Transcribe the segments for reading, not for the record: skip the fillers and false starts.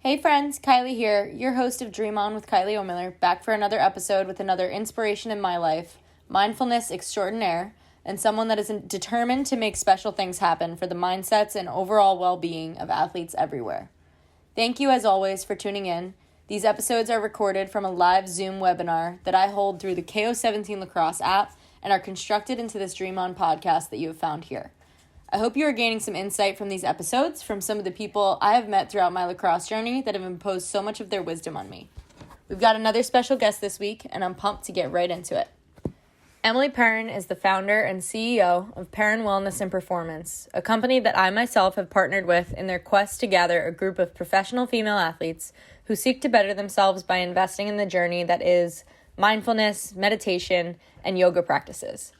Hey friends, Kylie here, your host of Dream On with Kylie O'Miller, back for another episode with another inspiration in my life, mindfulness extraordinaire, and someone that is determined to make special things happen for the mindsets and overall well-being of athletes everywhere. Thank you as always for tuning in. These episodes are recorded from a live Zoom webinar that I hold through the KO17 Lacrosse app and are constructed into this Dream On podcast that you have found here. I hope you are gaining some insight from these episodes from some of the people I have met throughout my lacrosse journey that have imposed so much of their wisdom on me. We've got another special guest this week, and I'm pumped to get right into it. Emily Perrin is the founder and CEO of Perrin Wellness and Performance, a company that I myself have partnered with in their quest to gather a group of professional female athletes who seek to better themselves by investing in the journey that is mindfulness, meditation, and yoga practices.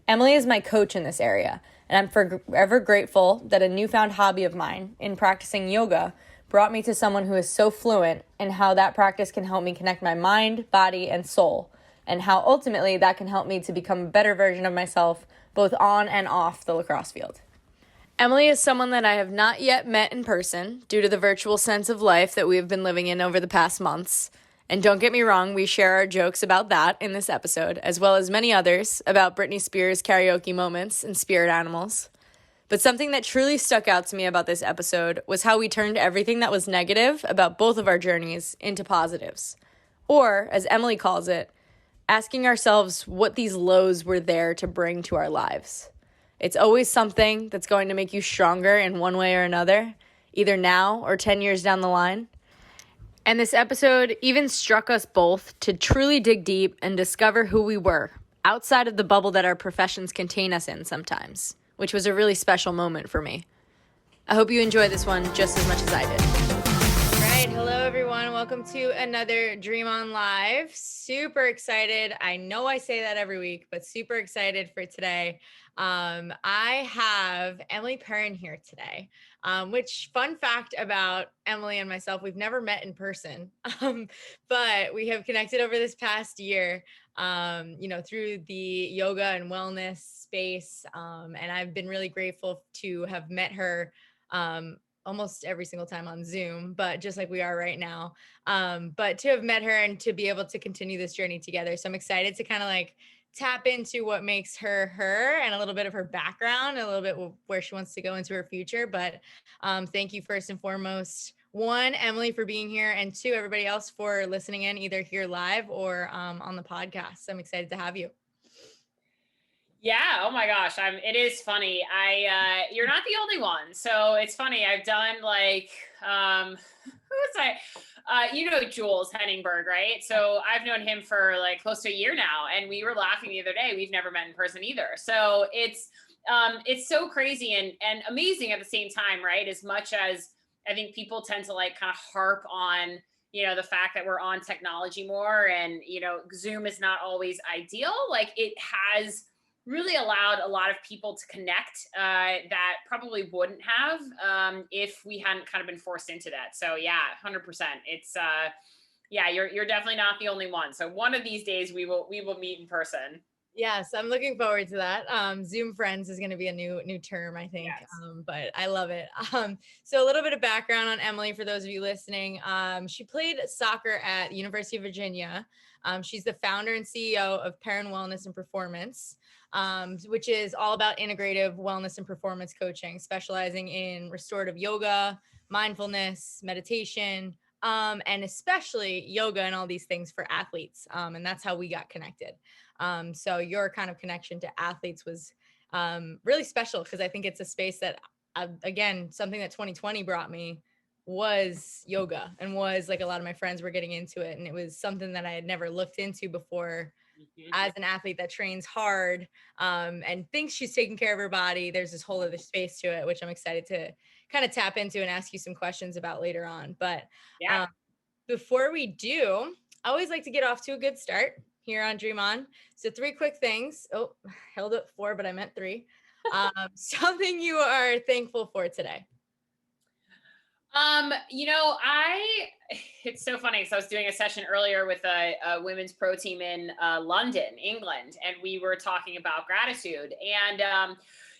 Emily is my coach in this area, and I'm forever grateful that a newfound hobby of mine in practicing yoga brought me to someone who is so fluent in how that practice can help me connect my mind, body, and soul, and how ultimately that can help me to become a better version of myself, both on and off the lacrosse field. Emily is someone that I have not yet met in person due to the virtual sense of life that we have been living in over the past months. And don't get me wrong, we share our jokes about that in this episode, as well as many others about Britney Spears karaoke moments and spirit animals. But something that truly stuck out to me about this episode was how we turned everything that was negative about both of our journeys into positives. Or, as Emily calls it, asking ourselves what these lows were there to bring to our lives. It's always something that's going to make you stronger in one way or another, either now or 10 years down the line. And this episode even struck us both to truly dig deep and discover who we were outside of the bubble that our professions contain us in sometimes, which was a really special moment for me. I hope you enjoy this one just as much as I did. All right. Hello, everyone. Welcome to another Dream On Live. Super excited. I know I say that every week, but super excited for today. I have Emily Perrin here today, which fun fact about Emily and myself, we've never met in person, but we have connected over this past year, through the yoga and wellness space. And I've been really grateful to have met her, almost every single time on Zoom, but just like we are right now, but to have met her and to be able to continue this journey together. So I'm excited to kind of like tap into what makes her her and a little bit of her background, a little bit where she wants to go into her future. But thank you first and foremost, one, Emily, for being here, and two, everybody else for listening in either here live or on the podcast. So I'm excited to have you. Yeah. Oh my gosh. It is funny. You're not the only one. So it's funny. I've done like, who was I? Jules Henningberg, right? So I've known him for like close to a year now. And we were laughing the other day. We've never met in person either. So it's so crazy and amazing at the same time, right? As much as I think people tend to like kind of harp on, the fact that we're on technology more and, Zoom is not always ideal. Like it has really allowed a lot of people to connect that probably wouldn't have if we hadn't kind of been forced into that. So yeah, 100%. It's you're definitely not the only one. So one of these days we will meet in person. Yes, I'm looking forward to that. Zoom Friends is going to be a new term, I think, yes. But I love it. So a little bit of background on Emily for those of you listening. She played soccer at University of Virginia. She's the founder and CEO of Perrin Wellness and Performance, which is all about integrative wellness and performance coaching, specializing in restorative yoga, mindfulness, meditation, and especially yoga and all these things for athletes. And that's how we got connected. So your kind of connection to athletes was really special because I think it's a space that, again, something that 2020 brought me was yoga and was like a lot of my friends were getting into it. And it was something that I had never looked into before. As an athlete that trains hard and thinks she's taking care of her body, there's this whole other space to it, which I'm excited to kind of tap into and ask you some questions about later on. But before we do, I always like to get off to a good start here on Dream On. So 3 quick things. Oh, held it 4, but I meant 3. Something you are thankful for today. It's so funny. So I was doing a session earlier with a women's pro team in London, England, and we were talking about gratitude. And,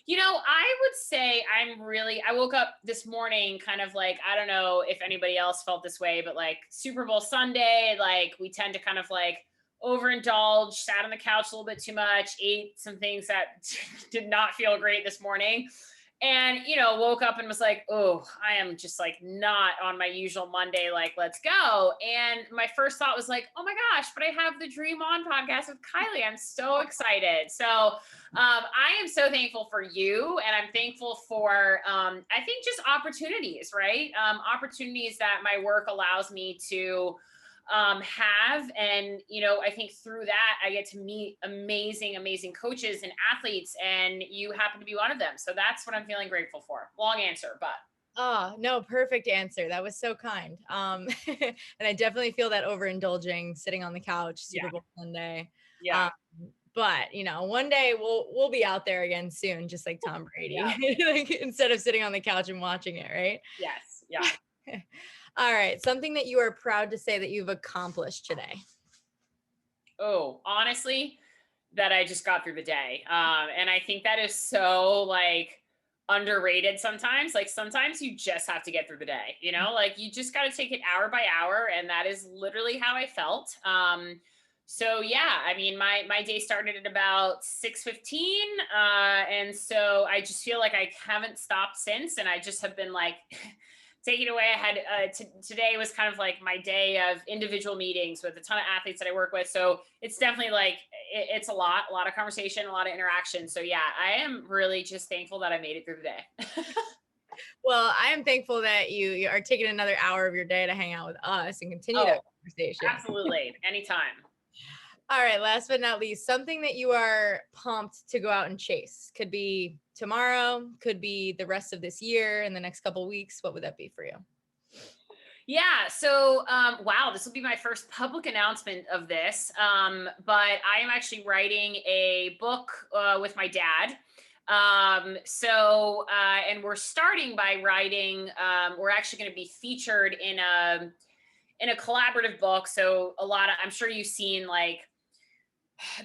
I would say I woke up this morning kind of like, I don't know if anybody else felt this way, but like Super Bowl Sunday, like we tend to kind of like overindulge, sat on the couch a little bit too much, ate some things that did not feel great this morning. And, woke up and was like, oh, I am just like not on my usual Monday, like, let's go. And my first thought was like, oh my gosh, but I have the Dream On podcast with Kylie. I'm so excited. So I am so thankful for you. And I'm thankful for, I think, just opportunities, right? Opportunities that my work allows me to have. And, I think through that, I get to meet amazing coaches and athletes, and you happen to be one of them. So that's what I'm feeling grateful for. Long answer, but. Oh, no, perfect answer. That was so kind. And I definitely feel that overindulging, sitting on the couch, Super Bowl Sunday. Yeah. But one day we'll be out there again soon, just like Tom Brady, like, instead of sitting on the couch and watching it, right? Yes. Yeah. All right. Something that you are proud to say that you've accomplished today. Oh, honestly, that I just got through the day. And I think that is so like underrated sometimes. Like sometimes you just have to get through the day, like you just got to take it hour by hour. And that is literally how I felt. So yeah, I mean, my day started at about 6:15. And so I just feel like I haven't stopped since. And I just have been like, take it away. I had today was kind of like my day of individual meetings with a ton of athletes that I work with. So it's definitely like it's a lot of conversation, a lot of interaction. So yeah, I am really just thankful that I made it through the day. Well, I am thankful that you are taking another hour of your day to hang out with us and continue that conversation. Absolutely, anytime. All right, last but not least, something that you are pumped to go out and chase. Could be tomorrow, could be the rest of this year, in the next couple of weeks. What would that be for you? Yeah, so wow, this will be my first public announcement of this, but I am actually writing a book with my dad. And we're starting by writing, we're actually going to be featured in a collaborative book. So I'm sure you've seen like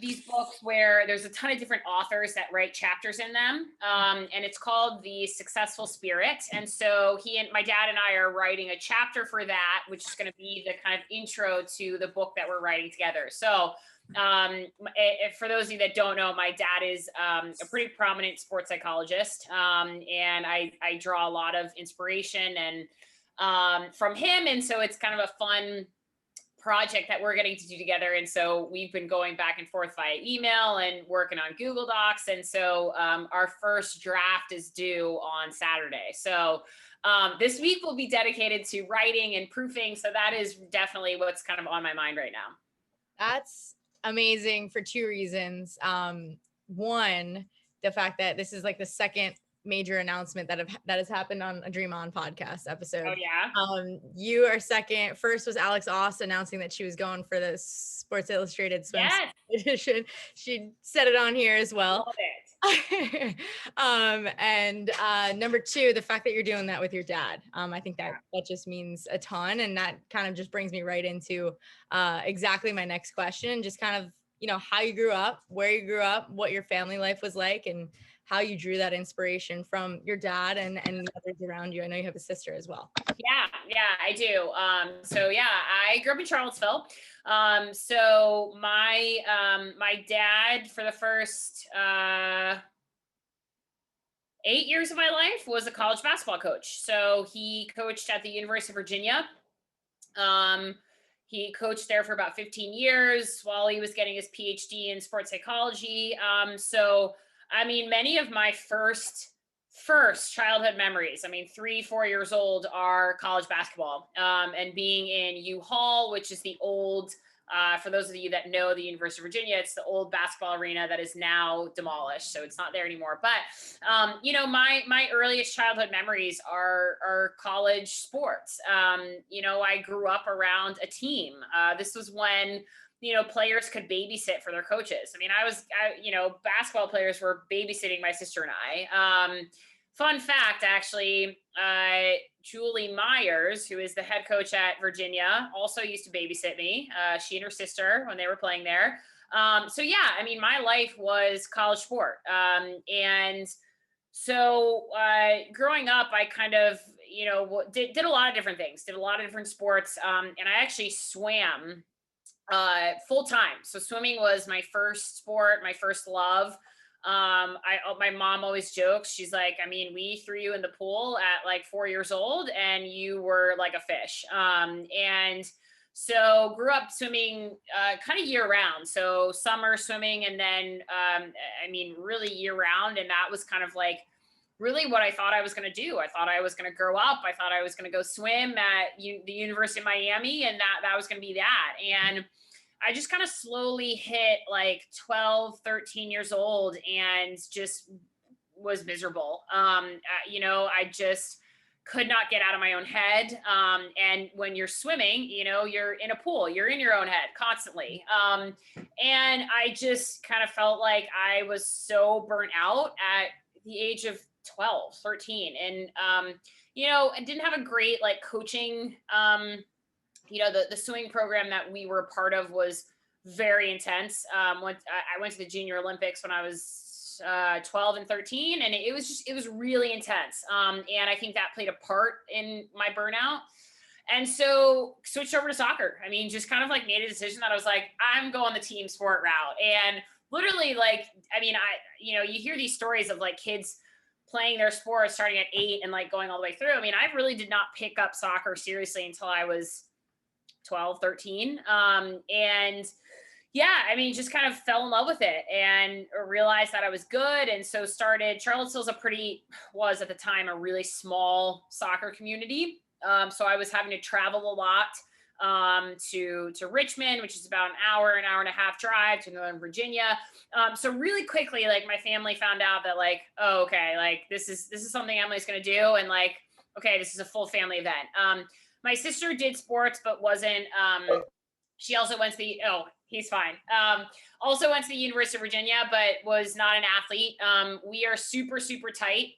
these books where there's a ton of different authors that write chapters in them. And it's called The Successful Spirit. And so my dad and I are writing a chapter for that, which is going to be the kind of intro to the book that we're writing together. So for those of you that don't know, my dad is a pretty prominent sports psychologist. And I draw a lot of inspiration and from him. And so it's kind of a fun project that we're getting to do together. And so we've been going back and forth via email and working on Google Docs. And so our first draft is due on Saturday. So this week will be dedicated to writing and proofing. So that is definitely what's kind of on my mind right now. That's amazing for two reasons. One, the fact that this is like the second major announcement that has happened on a Dream On podcast episode. Oh yeah. You are second. First was Alex Oss announcing that she was going for the Sports Illustrated swim edition. She said it on here as well. Love it. And number two, the fact that you're doing that with your dad. I think that just means a ton. And that kind of just brings me right into exactly my next question. Just kind of, how you grew up, where you grew up, what your family life was like, and how you drew that inspiration from your dad and others around you. I know you have a sister as well. Yeah, I do. So yeah, I grew up in Charlottesville. So my dad for the first 8 years of my life was a college basketball coach. So he coached at the University of Virginia. He coached there for about 15 years while he was getting his PhD in sports psychology. So I mean, many of my first childhood memories, 3-4 years old, are college basketball, and being in U-Hall, which is the old, for those of you that know the University of Virginia, it's the old basketball arena that is now demolished. So it's not there anymore. But, my earliest childhood memories are college sports. I grew up around a team. This was when players could babysit for their coaches. Basketball players were babysitting my sister and I. Fun fact, actually, Julie Myers, who is the head coach at Virginia, also used to babysit me. She and her sister when they were playing there. So yeah, my life was college sport. And So growing up, I kind of, did a lot of different things, did a lot of different sports. And I actually swam full time. So swimming was my first sport, my first love. My mom always jokes. She's like, I mean, we threw you in the pool at like 4 years old and you were like a fish. And so grew up swimming kind of year round. So summer swimming and then, I mean, really year round. And that was kind of like really what I thought I was going to do. I thought I was going to grow up. I thought I was going to go swim at the University of Miami and that was going to be that. And I just kind of slowly hit like 12, 13 years old and just was miserable. I just could not get out of my own head. And when you're swimming, you're in a pool, you're in your own head constantly. And I just kind of felt like I was so burnt out at the age of 12, 13. And, I didn't have a great like coaching, the swimming program that we were a part of was very intense. I went to the Junior Olympics when I was 12 and 13, and it was really intense. And I think that played a part in my burnout. And so switched over to soccer. I mean, just kind of like made a decision that I was like, I'm going the team sport route. And literally like, I mean, you hear these stories of like kids playing their sport starting at 8 and like going all the way through. I mean, I really did not pick up soccer seriously until I was 12, 13. And yeah, I mean, just kind of fell in love with it and realized that I was good. And so started, Charlottesville's was at the time a really small soccer community. So I was having to travel a lot to Richmond, which is about an hour and a half drive to Northern Virginia. So really quickly, like my family found out that like, oh, okay, like this is something Emily's going to do. And like, okay, this is a full family event. My sister did sports, but wasn't, she also went to he's fine. Also went to the University of Virginia, but was not an athlete. We are super, super tight.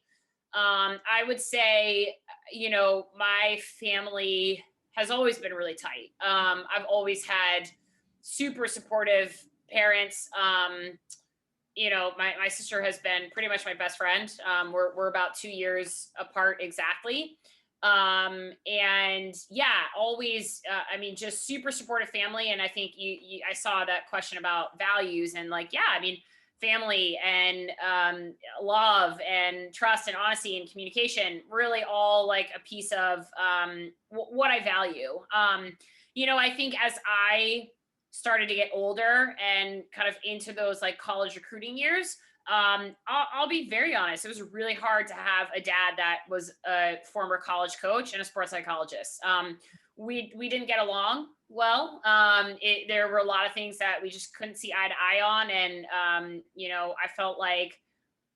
I would say, my family has always been really tight. I've always had super supportive parents. My sister has been pretty much my best friend. We're about 2 years apart exactly. And yeah, always, just super supportive family. And I think I saw that question about values and like, yeah, I mean, family and, love and trust and honesty and communication, really all like a piece of, what I value. I think as I started to get older and kind of into those like college recruiting years, I'll be very honest. It was really hard to have a dad that was a former college coach and a sports psychologist. We didn't get along well. There were a lot of things that we just couldn't see eye to eye on, and I felt like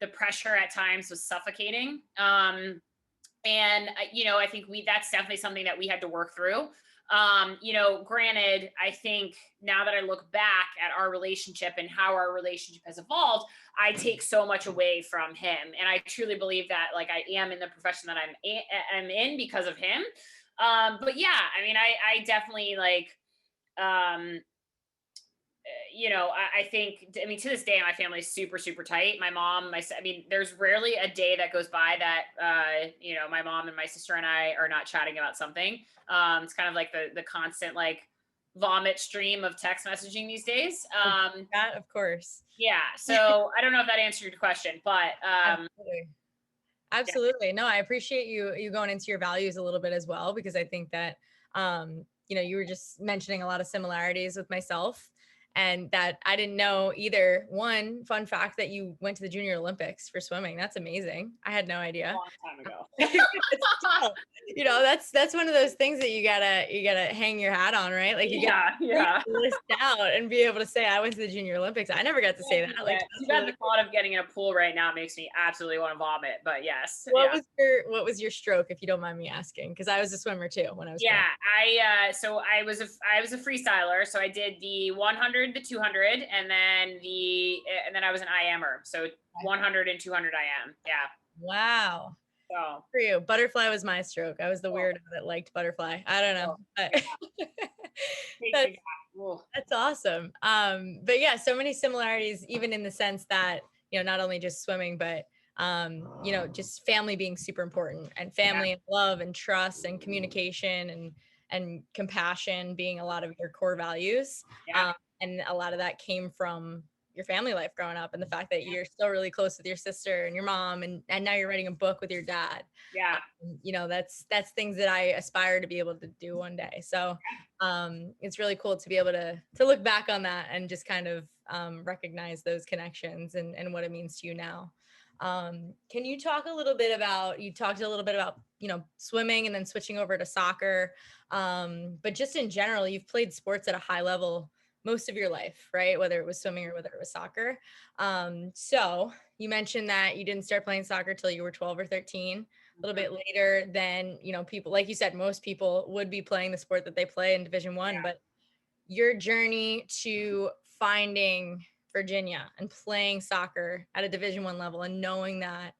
the pressure at times was suffocating. I think that's definitely something that we had to work through. Granted, I think now that I look back at our relationship and how our relationship has evolved, I take so much away from him. And I truly believe that like I am in the profession that I'm in because of him. But yeah, I mean, I definitely like, I think, I mean, to this day, my family is super, super tight. My mom, there's rarely a day that goes by that, my mom and my sister and I are not chatting about something. It's kind of like the constant, like vomit stream of text messaging these days. That, of course. Yeah. So I don't know if that answered your question, but, Absolutely. Yeah. No, I appreciate you going into your values a little bit as well, because I think that, you were just mentioning a lot of similarities with myself. And that I didn't know either. One fun fact that you went to the Junior Olympics for swimming. That's amazing. I had no idea. A long time ago. That's one of those things that you gotta hang your hat on, right? Like you gotta list out and be able to say, I went to the Junior Olympics. I never got to say that. Like, too bad the thought of getting in a pool right now makes me absolutely want to vomit. But yes. What was your stroke, if you don't mind me asking? Because I was a swimmer too when I was. Yeah, so I was a freestyler. So I did the 100, the 200, and then I was an IMer. So 100 and 200 IM. Yeah. Wow. So for you, butterfly was my stroke. I was the weirdo that liked butterfly. I don't know. That's awesome. But yeah, so many similarities, even in the sense that, not only just swimming, but just family being super important, and family and love and trust and communication and compassion being a lot of your core values. And a lot of that came from your family life growing up, and the fact that you're still really close with your sister and your mom, and now you're writing a book with your dad. That's things that I aspire to be able to do one day. So it's really cool to be able to look back on that and just kind of recognize those connections and what it means to you now. Can you talk a little bit about, you talked a little bit about, swimming and then switching over to soccer. But just in general, you've played sports at a high level most of your life, right? Whether it was swimming or whether it was soccer. So you mentioned that you didn't start playing soccer till you were 12 or 13, a little bit later than, people, like you said, most people would be playing the sport that they play in Division I, but your journey to finding Virginia and playing soccer at a Division I level and knowing that,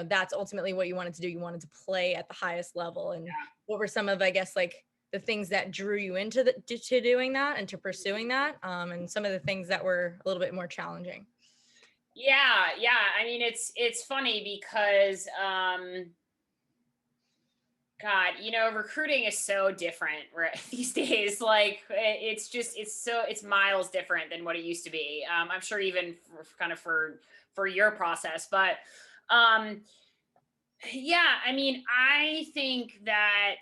that's ultimately what you wanted to do. You wanted to play at the highest level. And what were some of, I guess, like the things that drew you into to doing that and to pursuing that, and some of the things that were a little bit more challenging? Yeah. I mean, it's funny because, God, recruiting is so different these days. Like it's miles different than what it used to be. I'm sure even for your process, but, yeah, I mean, I think that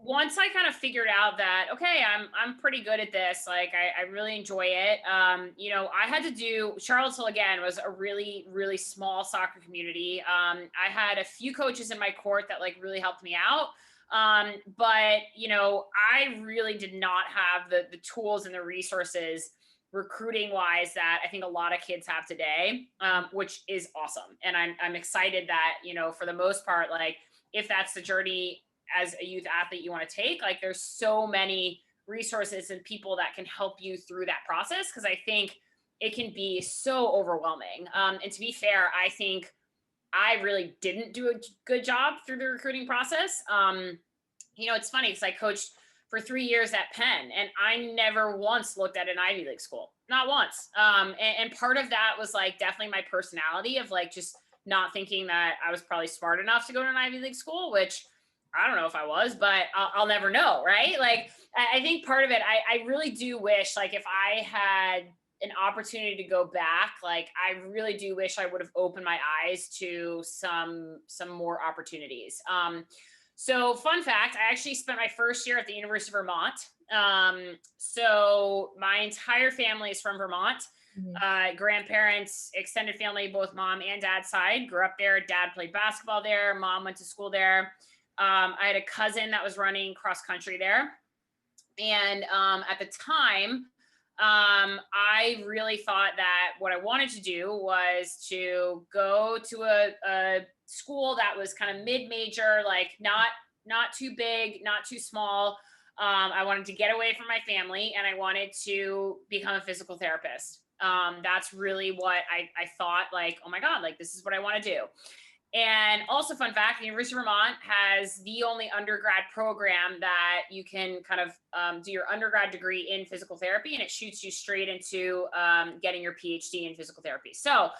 once I kind of figured out that, okay, I'm pretty good at this. Like I really enjoy it. I had to do Charlottesville again was a really, really small soccer community. I had a few coaches in my court that like really helped me out. But I really did not have the tools and the resources recruiting wise that I think a lot of kids have today, which is awesome. And I'm excited that, for the most part, like if that's the journey as a youth athlete you want to take, like there's so many resources and people that can help you through that process. Cause I think it can be so overwhelming. And to be fair, I think I really didn't do a good job through the recruiting process. It's funny because I coached for 3 years at Penn and I never once looked at an Ivy League school, not once. And part of that was like definitely my personality of like just not thinking that I was probably smart enough to go to an Ivy League school, which I don't know if I was, but I'll never know. Right. Like, I think part of it, I really do wish, like, if I had an opportunity to go back, like, I really do wish I would have opened my eyes to some more opportunities. So fun fact, I actually spent my first year at the University of Vermont. So my entire family is from Vermont. Grandparents, extended family, both mom and dad's side, grew up there. Dad played basketball there. Mom went to school there. I had a cousin that was running cross country there. And at the time, I really thought that what I wanted to do was to go to a school that was kind of mid-major, like not too big, not too small. I wanted to get away from my family and I wanted to become a physical therapist. That's really what I thought, like, oh my God, like this is what I want to do. And also, fun fact, the University of Vermont has the only undergrad program that you can kind of do your undergrad degree in physical therapy, and it shoots you straight into getting your PhD in physical therapy. So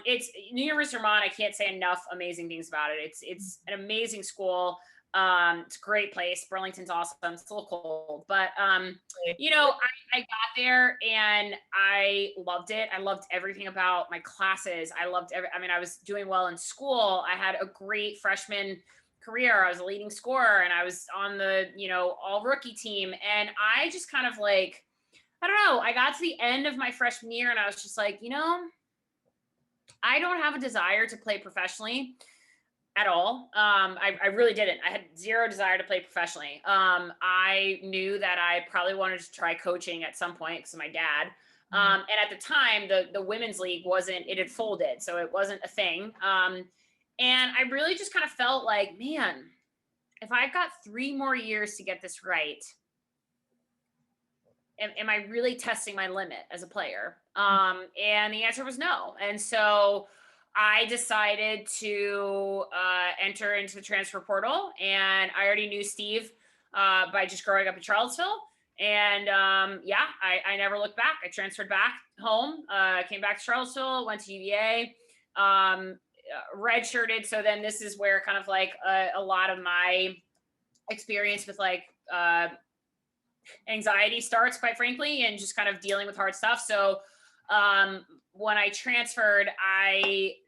it's University of Vermont. I can't say enough amazing things about it. It's an amazing school. It's a great place. Burlington's awesome. It's a little cold, but I got there and I loved it. I loved everything about my classes. I was doing well in school. I had a great freshman career. I was a leading scorer and I was on the, all rookie team. And I just kind of like, I don't know, I got to the end of my freshman year and I was just like, I don't have a desire to play professionally at all. I really didn't. I had zero desire to play professionally. I knew that I probably wanted to try coaching at some point because of my dad. And at the time, the women's league it had folded. So it wasn't a thing. And I really just kind of felt like, man, if I've got 3 more years to get this right, am I really testing my limit as a player? And the answer was no. And so I decided to enter into the transfer portal, and I already knew Steve by just growing up in Charlottesville. And I never looked back. I transferred back home, came back to Charlottesville, went to UVA, redshirted. So then this is where kind of like a lot of my experience with like anxiety starts, quite frankly, and just kind of dealing with hard stuff. So when I transferred,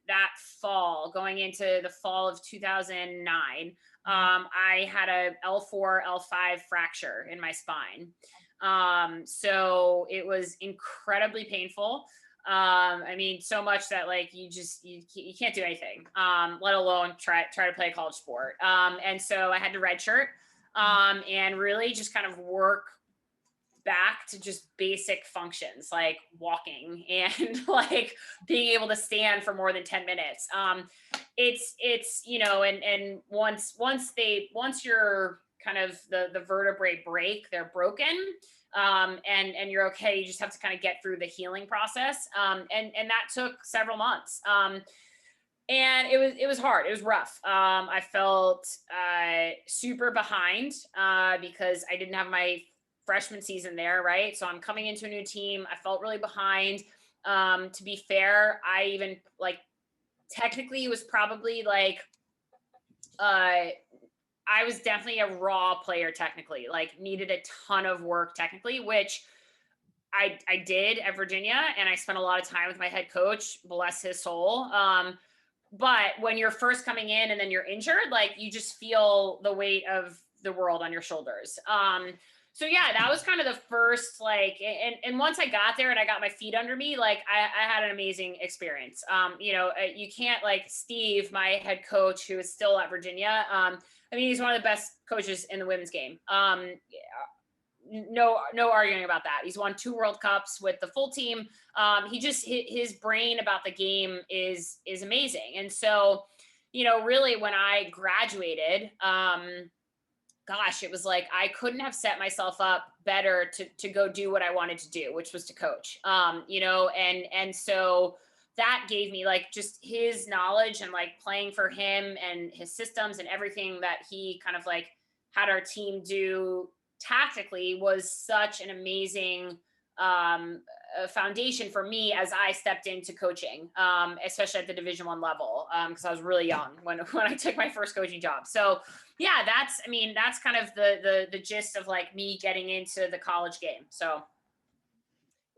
that fall, going into the fall of 2009, I had a L4, L5 fracture in my spine. So it was incredibly painful. I mean, so much that like you can't do anything, let alone try to play a college sport. And so I had to redshirt, and really just kind of work back to just basic functions like walking and like being able to stand for more than 10 minutes. It's, you know, and once you're kind of the vertebrae break, they're broken. And you're okay. You just have to kind of get through the healing process. And that took several months. And it was hard. It was rough. I felt super behind because I didn't have my freshman season there, right? So I'm coming into a new team. I felt really behind. To be fair, I even like technically was probably like I was definitely a raw player technically, like needed a ton of work technically, which I did at Virginia, and I spent a lot of time with my head coach, bless his soul. But when you're first coming in and then you're injured, like you just feel the weight of the world on your shoulders. So yeah, that was kind of the first, like, and once I got there and I got my feet under me, like I had an amazing experience. You know, you can't, like Steve, my head coach, who is still at Virginia. I mean, he's one of the best coaches in the women's game. No arguing about that. He's won 2 World Cups with the full team. He just, his brain about the game is amazing. And so, you know, really when I graduated, gosh, it was like I couldn't have set myself up better to go do what I wanted to do, which was to coach. You know, and so that gave me like just his knowledge and like playing for him and his systems and everything that he kind of like had our team do tactically was such an amazing foundation for me as I stepped into coaching, especially at the Division I level, because I was really young when I took my first coaching job. So yeah, that's kind of the gist of like me getting into the college game. So.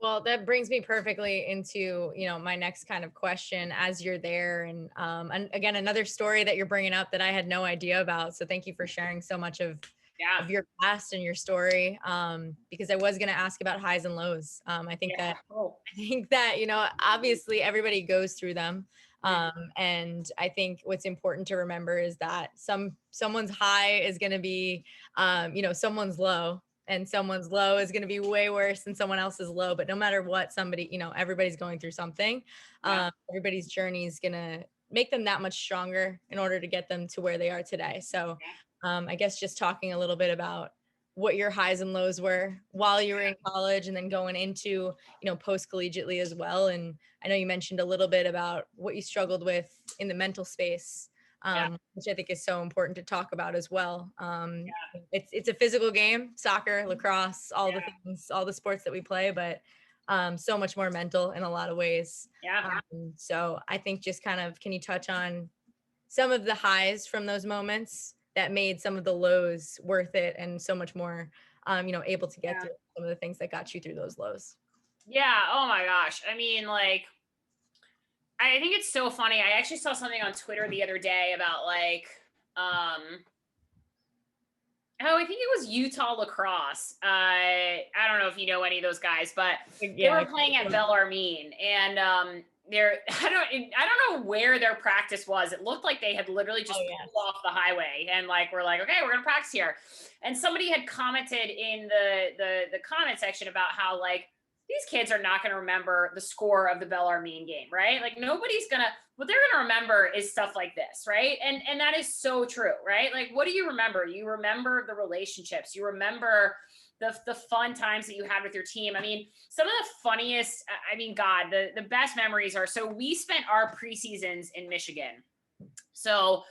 Well, that brings me perfectly into, you know, my next kind of question as you're there. And again, another story that you're bringing up that I had no idea about. So thank you for sharing so much of your past and your story. Because I was going to ask about highs and lows. I think that, you know, obviously everybody goes through them. And I think what's important to remember is that someone's high is going to be, you know, someone's low. And someone's low is going to be way worse than someone else's low. But no matter what, somebody, you know, everybody's going through something. Everybody's journey is going to make them that much stronger in order to get them to where they are today. So I guess just talking a little bit about what your highs and lows were while you were in college and then going into, you know, post-collegiately as well. And I know you mentioned a little bit about what you struggled with in the mental space. Which I think is so important to talk about as well. It's a physical game, soccer, lacrosse, all the things, all the sports that we play, but so much more mental in a lot of ways. So I think just kind of, can you touch on some of the highs from those moments that made some of the lows worth it and so much more, you know, able to get through some of the things that got you through those lows? Yeah. Oh my gosh. I mean, like, I think it's so funny. I actually saw something on Twitter the other day about like, I think it was Utah lacrosse. I don't know if you know any of those guys, but they were playing at Bellarmine, and I don't know where their practice was. It looked like they had literally just pulled off the highway and like we're like, okay, we're gonna practice here. And somebody had commented in the comment section about how like these kids are not going to remember the score of the Bellarmine game, right? Like what they're going to remember is stuff like this, right? And that is so true, right? Like, what do you remember? You remember the relationships. You remember the fun times that you had with your team. I mean, some of the funniest, God, the best memories are, so we spent our preseasons in Michigan. So,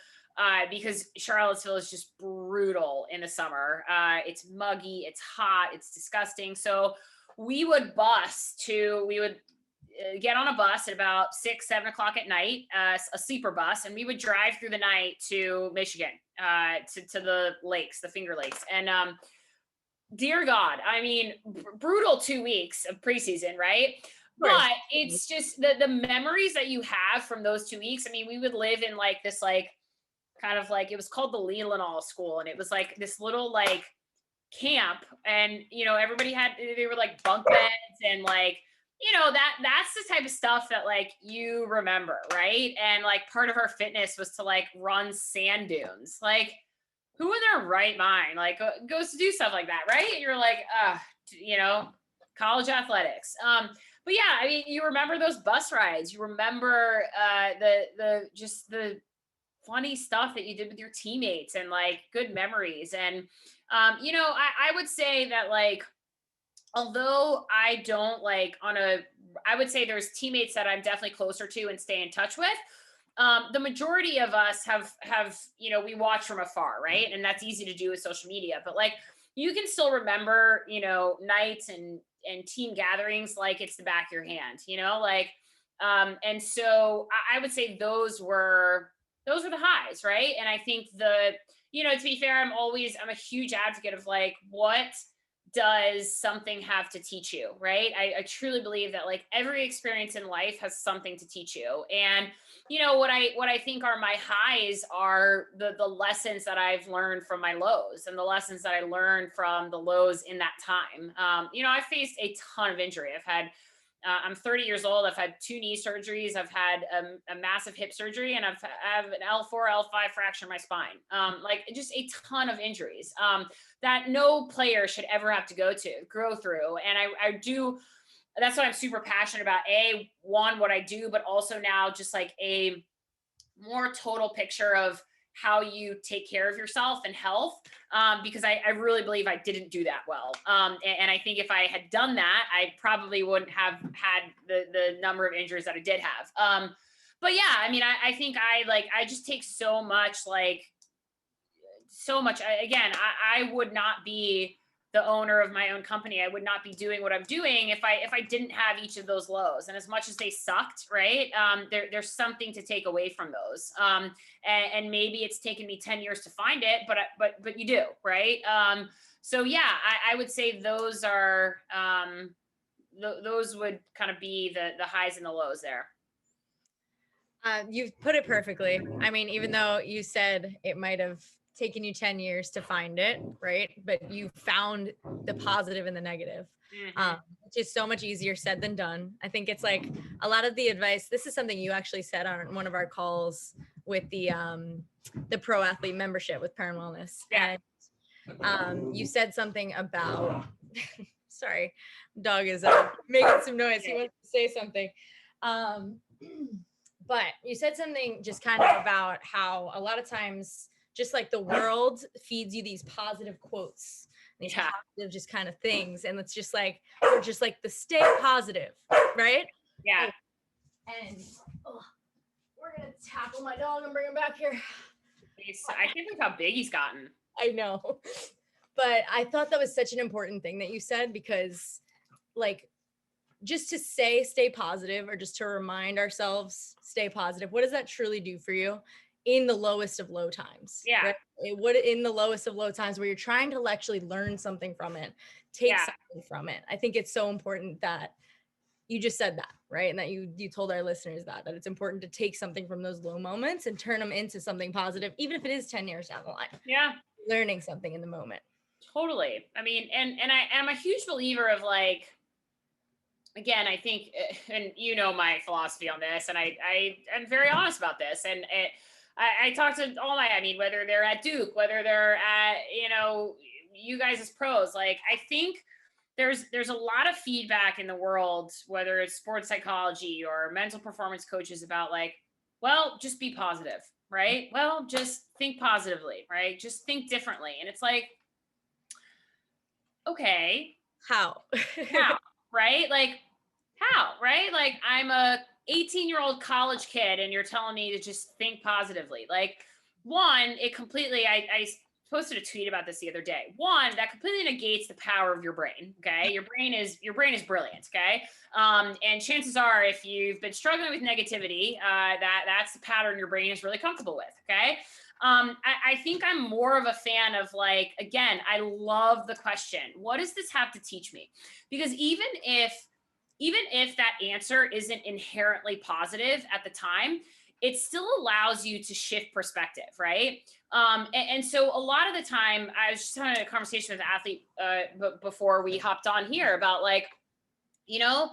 because Charlottesville is just brutal in the summer. It's muggy, it's hot, it's disgusting. So we would get on a bus at about 6, 7 o'clock at night, a sleeper bus, and we would drive through the night to Michigan, to the lakes, the Finger Lakes. And dear God, I mean, brutal 2 weeks of preseason, right? But it's just the memories that you have from those 2 weeks. I mean, we would live in like this, like, kind of like, it was called the Leelanau School, and it was like this little like camp, and everybody had, they were like bunk beds, and like, that's the type of stuff that like you remember, right? And like part of our fitness was to like run sand dunes. Like, who in their right mind like goes to do stuff like that, right? And you're like, college athletics. But yeah, I mean, you remember those bus rides. You remember the funny stuff that you did with your teammates, and like good memories. And I would say that, like, although I don't like I would say there's teammates that I'm definitely closer to and stay in touch with. The majority of us have we watch from afar, right? And that's easy to do with social media, but like, you can still remember, nights and team gatherings like it's the back of your hand, like, and so I would say those were the highs, right? And I think to be fair, I'm a huge advocate of like, what does something have to teach you, right? I truly believe that like every experience in life has something to teach you. And what I think are my highs are the lessons that I've learned from my lows, and the lessons that I learned from the lows in that time. I've faced a ton of injury. I'm 30 years old. I've had 2 knee surgeries. I've had a massive hip surgery, and I have an L4, L5 fracture in my spine. Like, just a ton of injuries that no player should ever have to go through. And I do. That's what I'm super passionate about. One, what I do, but also now just like a more total picture of how you take care of yourself and health, because I really believe I didn't do that well. And I think if I had done that, I probably wouldn't have had the number of injuries that I did have. But yeah, I mean, I think I just take so much. Again, I would not be the owner of my own company. I would not be doing what I'm doing if I didn't have each of those lows. And as much as they sucked, right? There's something to take away from those. And maybe it's taken me 10 years to find it, but you do, right? So yeah, I would say those are, those would kind of be the highs and the lows there. You've put it perfectly. I mean, even though you said it might have taken you 10 years to find it, right? But you found the positive and the negative, which is so much easier said than done. I think it's like a lot of the advice. This is something you actually said on one of our calls with the pro athlete membership with Perrin Wellness. Yeah. And you said something about, sorry, dog is making some noise. He wants to say something. But you said something just kind of about how a lot of times just like the world feeds you these positive quotes, these positive just kind of things. And it's just like, we're just like the stay positive, right? Yeah. And we're going to tackle my dog and bring him back here. I can't believe how big he's gotten. I know. But I thought that was such an important thing that you said, because like, just to say stay positive, or just to remind ourselves stay positive, what does that truly do for you in the lowest of low times? Yeah. Right? In the lowest of low times where you're trying to actually learn something from it, take something from it. I think it's so important that you just said that, right? And that you told our listeners that it's important to take something from those low moments and turn them into something positive, even if it is 10 years down the line. Yeah. Learning something in the moment. Totally. I mean, and I'm a huge believer of like, again, I think, and my philosophy on this, and I'm very honest about this. And I talk to whether they're at Duke, whether they're at, you guys as pros, like, I think there's a lot of feedback in the world, whether it's sports psychology or mental performance coaches, about like, well, just be positive, right? Well, just think positively, right? Just think differently. And it's like, okay, How? right? Like, how, right? Like, I'm a 18-year-old college kid and you're telling me to just think positively. Like, one, it completely, I posted a tweet about this the other day. One, that completely negates the power of your brain. Okay. Your brain is brilliant. Okay. And chances are, if you've been struggling with negativity, that's the pattern your brain is really comfortable with. Okay. I think I'm more of a fan of, like, again, I love the question, what does this have to teach me? Because even if that answer isn't inherently positive at the time, it still allows you to shift perspective, right? And so a lot of the time, I was just having a conversation with an athlete before we hopped on here about, like, you know,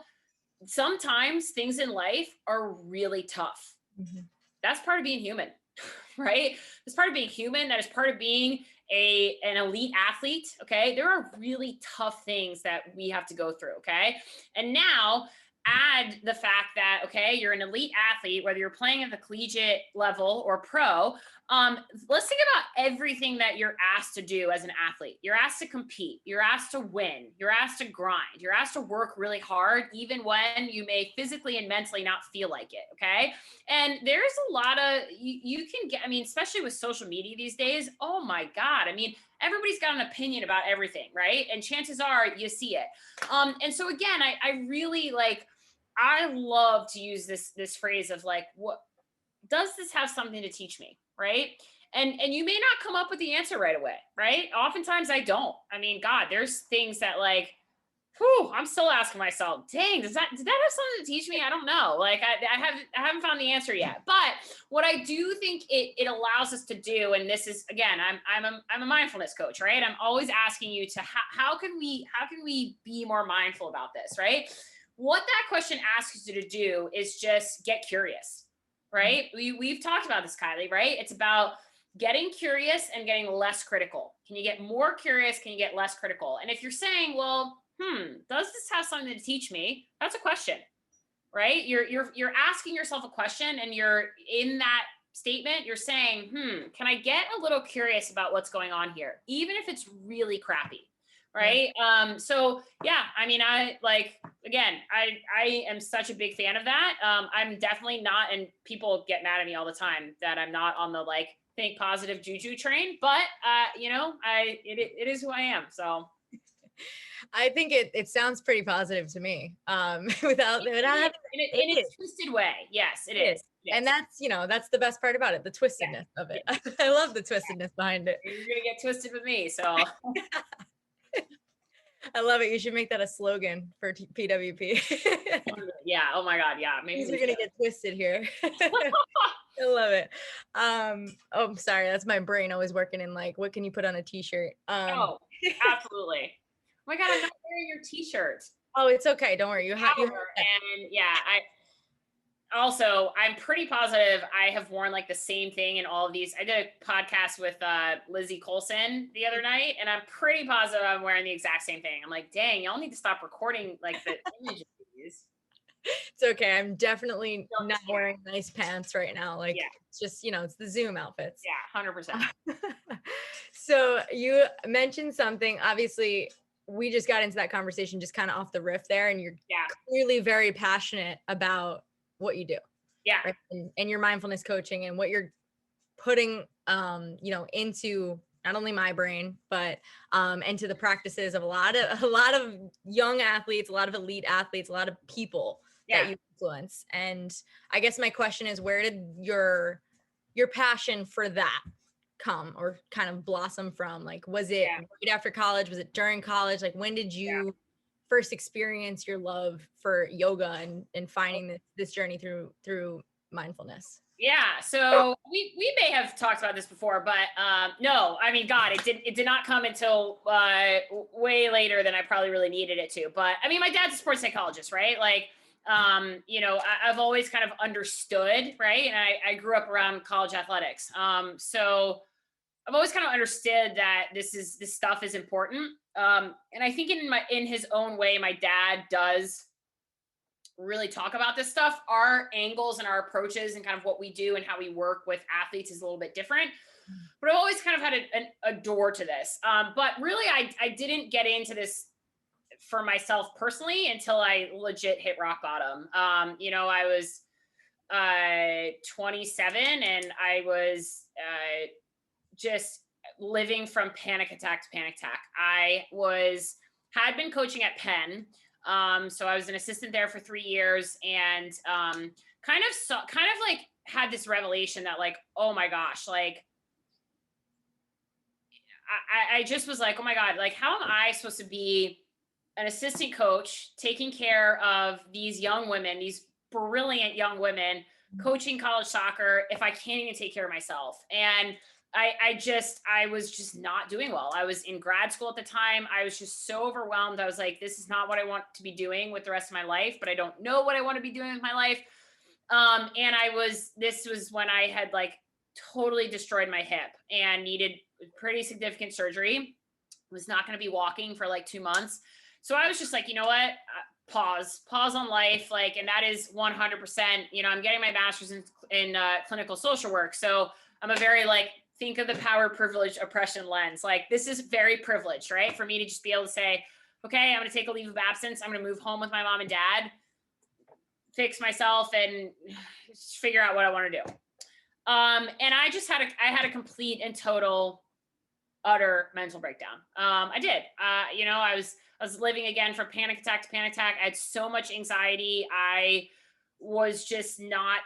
sometimes things in life are really tough. Mm-hmm. That's part of being human, right? That's part of being human. That is part of being an elite athlete. Okay. There are really tough things that we have to go through. Okay. And now add the fact that, okay, you're an elite athlete, whether you're playing at the collegiate level or pro. Let's think about everything that you're asked to do as an athlete. You're asked to compete. You're asked to win. You're asked to grind. You're asked to work really hard, even when you may physically and mentally not feel like it. Okay. And there's a lot of, you can get, I mean, especially with social media these days, oh my God. I mean, everybody's got an opinion about everything, right? And chances are you see it. And so again, I really, like, I love to use this phrase of, like, what does this have something to teach me, right? And you may not come up with the answer right away, right? Oftentimes I don't. I mean, God, there's things that, like, whew, I'm still asking myself, dang, did that have something to teach me? I don't know. Like, I haven't found the answer yet. But what I do think it allows us to do, and this is, again, I'm a mindfulness coach, right? I'm always asking you to how can we be more mindful about this, right? What that question asks you to do is just get curious, right? We've talked about this, Kylie, right? It's about getting curious and getting less critical. Can you get more curious? Can you get less critical? And if you're saying, well, does this have something to teach me? That's a question, right? You're asking yourself a question, and you're in that statement, you're saying, can I get a little curious about what's going on here, even if it's really crappy, right? Yeah. So yeah, I mean, I am such a big fan of that. I'm definitely not, and people get mad at me all the time that I'm not on the, like, think positive juju train, but it is who I am. So I think it sounds pretty positive to me. Without in its twisted way. Yes, it is. And that's the best part about it, the twistedness of it. I love the twistedness behind it. You're gonna get twisted with me, so I love it. You should make that a slogan for PWP. Yeah. Oh my God. Yeah. Maybe we're gonna get twisted here. I love it. Oh, I'm sorry. That's my brain always working in, like, what can you put on a t-shirt? Oh, absolutely. Oh my God, I'm not wearing your t-shirt. Oh, it's okay. Don't worry. And yeah, I'm pretty positive I have worn, like, the same thing in all of these. I did a podcast with Lizzie Colson the other night, and I'm pretty positive I'm wearing the exact same thing. I'm like, dang, y'all need to stop recording, like, the images of these. It's okay. I'm definitely not wearing nice pants right now. Like, it's just, it's the Zoom outfits. Yeah, 100%. So you mentioned something, obviously we just got into that conversation just kind of off the riff there, and you're clearly very passionate about what you do. Yeah. Right? And your mindfulness coaching and what you're putting, into not only my brain, but into the practices of a lot of young athletes, a lot of elite athletes, a lot of people that you influence. And I guess my question is, where did your passion for that come or kind of blossom from? Like, was it right after college? Was it during college? Like, when did you first experience your love for yoga and finding this journey through mindfulness? Yeah. So we may have talked about this before, but no, I mean, God, it did not come until way later than I probably really needed it to. But I mean, my dad's a sports psychologist, right? Like, I've always kind of understood, right? And I grew up around college athletics. So I've always kind of understood that this stuff is important. And I think in his own way, my dad does really talk about this stuff. Our angles and our approaches and kind of what we do and how we work with athletes is a little bit different. But I've always kind of had a door to this. But really, I didn't get into this for myself personally until I legit hit rock bottom. I was 27 and I was living from panic attack to panic attack. Had been coaching at Penn. So I was an assistant there for 3 years, and kind of like had this revelation that like, oh my gosh, like I just was like, oh my God, like how am I supposed to be an assistant coach taking care of these young women, these brilliant young women, coaching college soccer if I can't even take care of myself? And I was just not doing well. I was in grad school at the time. I was just so overwhelmed. I was like, this is not what I want to be doing with the rest of my life, but I don't know what I want to be doing with my life. And this was when I had like totally destroyed my hip and needed pretty significant surgery. Was not going to be walking for like 2 months. So I was just like, you know what? Pause on life. Like, and that is 100%, you know, I'm getting my master's in clinical social work. So I'm a very like, think of the power, privilege, oppression lens. Like this is very privileged, right? For me to just be able to say, okay, I'm going to take a leave of absence. I'm going to move home with my mom and dad, fix myself and figure out what I want to do. And I just had a complete and total, utter mental breakdown. I did, you know, I was living again from panic attack to panic attack. I had so much anxiety. I was just not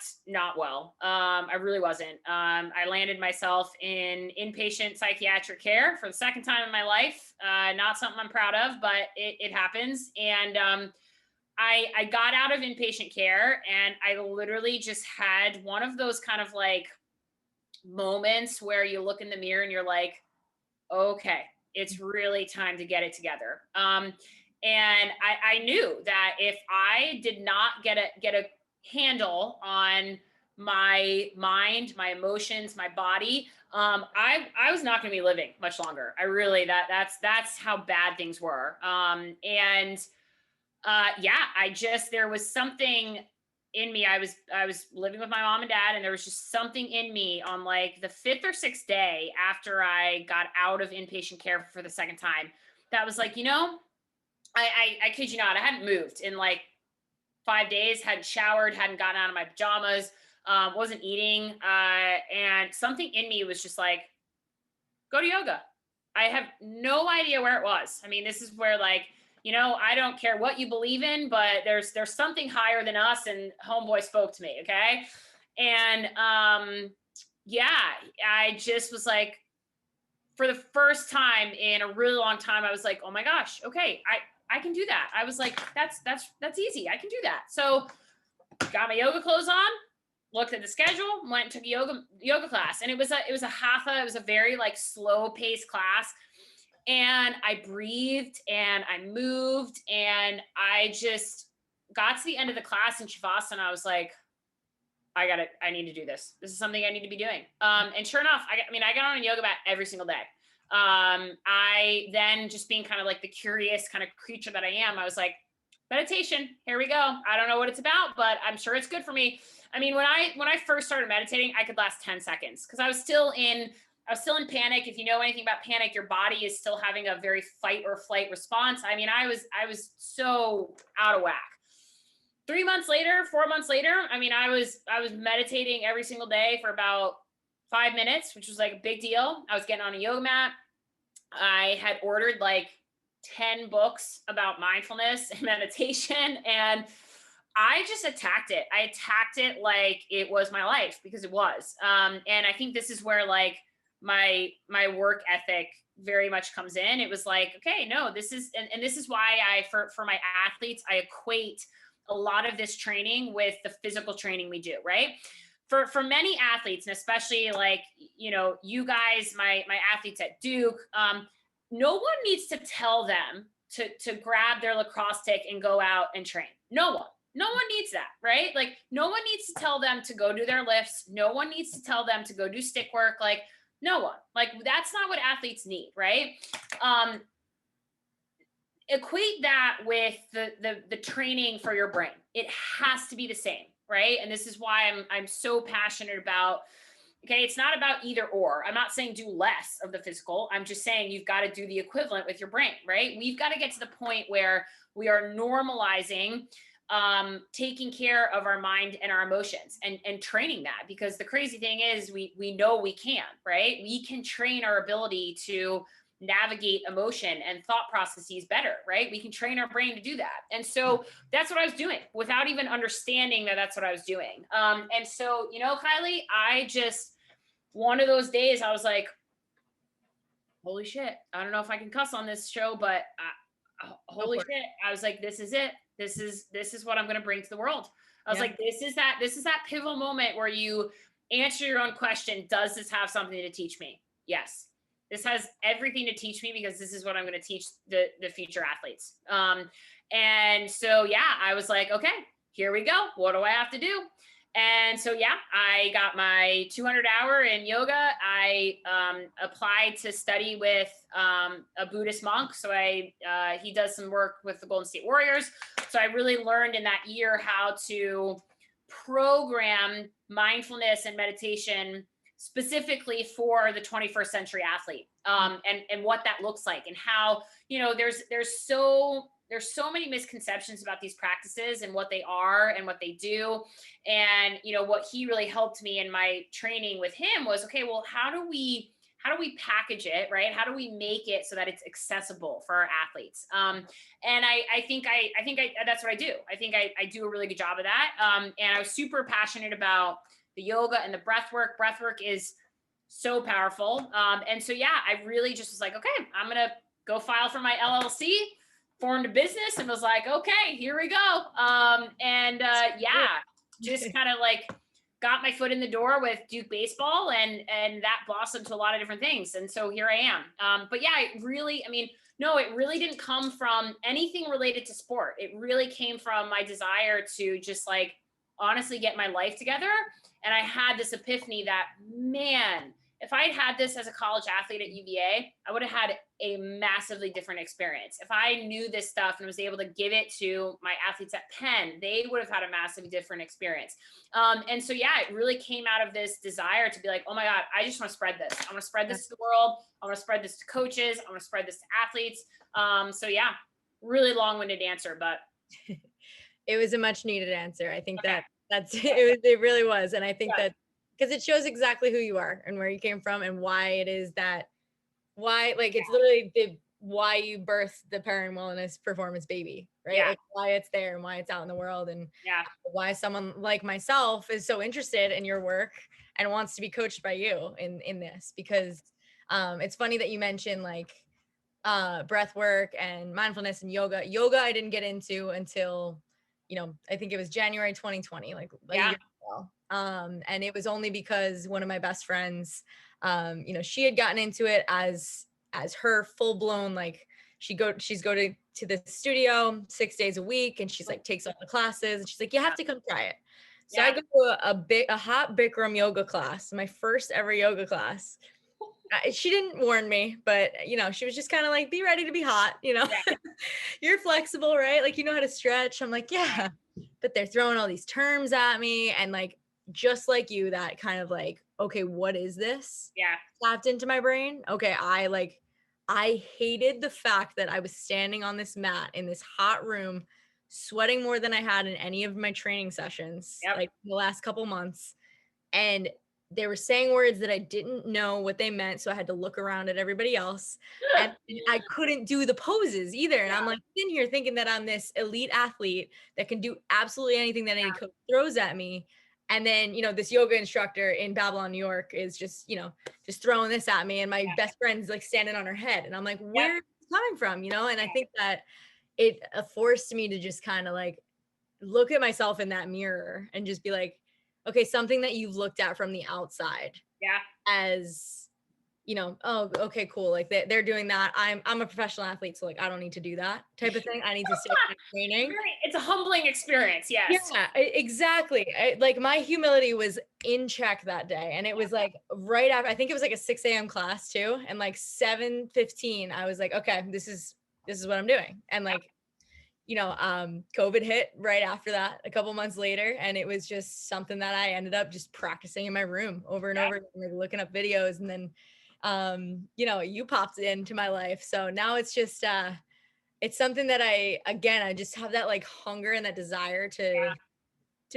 well. I really wasn't. I landed myself in inpatient psychiatric care for the second time in my life. Not something I'm proud of, but it happens. And I got out of inpatient care, and I literally just had one of those kind of like moments where you look in the mirror and you're like, okay, it's really time to get it together. And I knew that if I did not get a handle on my mind, my emotions, my body, I was not going to be living much longer. I really, that's how bad things were. There was something in me. I was living with my mom and dad, and there was just something in me on like the 5th or 6th day after I got out of inpatient care for the second time, that was like, you know, I kid you not, I hadn't moved in like 5 days, hadn't showered, hadn't gotten out of my pajamas, wasn't eating. And something in me was just like, go to yoga. I have no idea where it was. I mean, this is where like, you know, I don't care what you believe in, but there's something higher than us, and homeboy spoke to me. Okay. And, I just was like, for the first time in a really long time, I was like, oh my gosh, okay, I can do that. I was like, that's easy. I can do that. So got my yoga clothes on, looked at the schedule, went and took a yoga class. And it was a hatha. It was a very like slow paced class. And I breathed and I moved, and I just got to the end of the class in Shavasana. I was like, I need to do this. This is something I need to be doing. And sure enough, I got on a yoga mat every single day. I then, just being kind of like the curious kind of creature that I am, I was like, meditation, here we go. I don't know what it's about, but I'm sure it's good for me. I mean, when I first started meditating, I could last 10 seconds because I was still in panic. If you know anything about panic, your body is still having a very fight or flight response. I mean, I was so out of whack. 4 months later, I mean, I was meditating every single day for about 5 minutes, which was like a big deal. I was getting on a yoga mat. I had ordered like 10 books about mindfulness and meditation, and I just attacked it. I attacked it like it was my life, because it was. And I think this is where like my work ethic very much comes in. It was like, okay, no, this is, and this is why for my athletes, I equate a lot of this training with the physical training we do, right? For many athletes, and especially like, you know, you guys, my athletes at Duke, no one needs to tell them to grab their lacrosse stick and go out and train. No one needs that, right? Like no one needs to tell them to go do their lifts. No one needs to tell them to go do stick work. Like no one, like that's not what athletes need, right? Equate that with the training for your brain. It has to be the same, right? And this is why I'm so passionate about, okay, it's not about either or. I'm not saying do less of the physical. I'm just saying you've got to do the equivalent with your brain, right? We've got to get to the point where we are normalizing taking care of our mind and our emotions and training that, because the crazy thing is we know we can, right? We can train our ability to navigate emotion and thought processes better, right? We can train our brain to do that. And so that's what I was doing without even understanding that that's what I was doing. And so, you know, Kylie, I just, one of those days I was like, holy shit, I don't know if I can cuss on this show, but holy shit, I was like, this is it. This is what I'm going to bring to the world. I was like, this is that pivotal moment where you answer your own question. Does this have something to teach me? Yes. This has everything to teach me, because this is what I'm going to teach the future athletes. And so, yeah, I was like, okay, here we go. What do I have to do? And so, yeah, I got my 200-hour in yoga. I applied to study with a Buddhist monk. So he does some work with the Golden State Warriors. So I really learned in that year how to program mindfulness and meditation specifically for the 21st century athlete, and what that looks like, and how, you know, there's so many misconceptions about these practices and what they are and what they do. And, you know, what he really helped me in my training with him was, okay, well, how do we package it, right? How do we make it so that it's accessible for our athletes? And I think that's what I do. I think I do a really good job of that. And I was super passionate about the yoga and the breath work. Breath work is so powerful. And so, yeah, I really just was like, okay, I'm going to go file for my LLC, formed a business, and was like, okay, here we go. Yeah, just kind of like got my foot in the door with Duke baseball, and that blossomed to a lot of different things. And so here I am. But yeah, it really didn't come from anything related to sport. It really came from my desire to just like honestly get my life together. And I had this epiphany that, man, if I had this as a college athlete at UVA, I would have had a massively different experience. If I knew this stuff and was able to give it to my athletes at Penn, they would have had a massively different experience. And so, yeah, it really came out of this desire to be like, oh my God, I just want to spread this. I want to spread this to the world. I want to spread this to coaches. I want to spread this to athletes. So yeah, really long-winded answer, but. It was a much needed answer. I think it really was. And I think that because it shows exactly who you are and where you came from and why it is that, it's literally why you birthed the Perrin Wellness Performance baby, right? Yeah. Like why it's there and why it's out in the world, and why someone like myself is so interested in your work and wants to be coached by you in this, because it's funny that you mentioned like breath work and mindfulness and yoga. I didn't get into until, I think it was January 2020, like a year ago. And it was only because one of my best friends, she had gotten into it as her full blown, like she's going to the studio 6 days a week, and she's like takes all the classes, and she's like, you have to come try it. So I go to a hot Bikram yoga class, my first ever yoga class. She didn't warn me, but she was just kind of like, be ready to be hot, you're flexible, right? Like, how to stretch. I'm like, yeah, but they're throwing all these terms at me. And like, just like you, that kind of like, okay, what is this? Yeah. Tapped into my brain. Okay. I hated the fact that I was standing on this mat in this hot room, sweating more than I had in any of my training sessions, like the last couple months. And they were saying words that I didn't know what they meant. So I had to look around at everybody else, and I couldn't do the poses either. And I'm like in here thinking that I'm this elite athlete that can do absolutely anything that any coach throws at me. And then, this yoga instructor in Babylon, New York is just throwing this at me. And my best friend's like standing on her head. And I'm like, where is it coming from? And I think that it forced me to just kind of like look at myself in that mirror and just be like, okay, something that you've looked at from the outside as, oh, okay, cool. Like they're doing that. I'm a professional athlete, so like, I don't need to do that type of thing. I need to stay training. It's a humbling experience. Yes. Yeah, exactly. Like my humility was in check that day. And it was like right after, I think it was like a 6 a.m. class too. And like 7:15, I was like, okay, this is what I'm doing. And like, COVID hit right after that, a couple months later. And it was just something that I ended up just practicing in my room over and over again, like looking up videos. And then, you popped into my life. So now it's just, it's something that I just have that like hunger and that desire to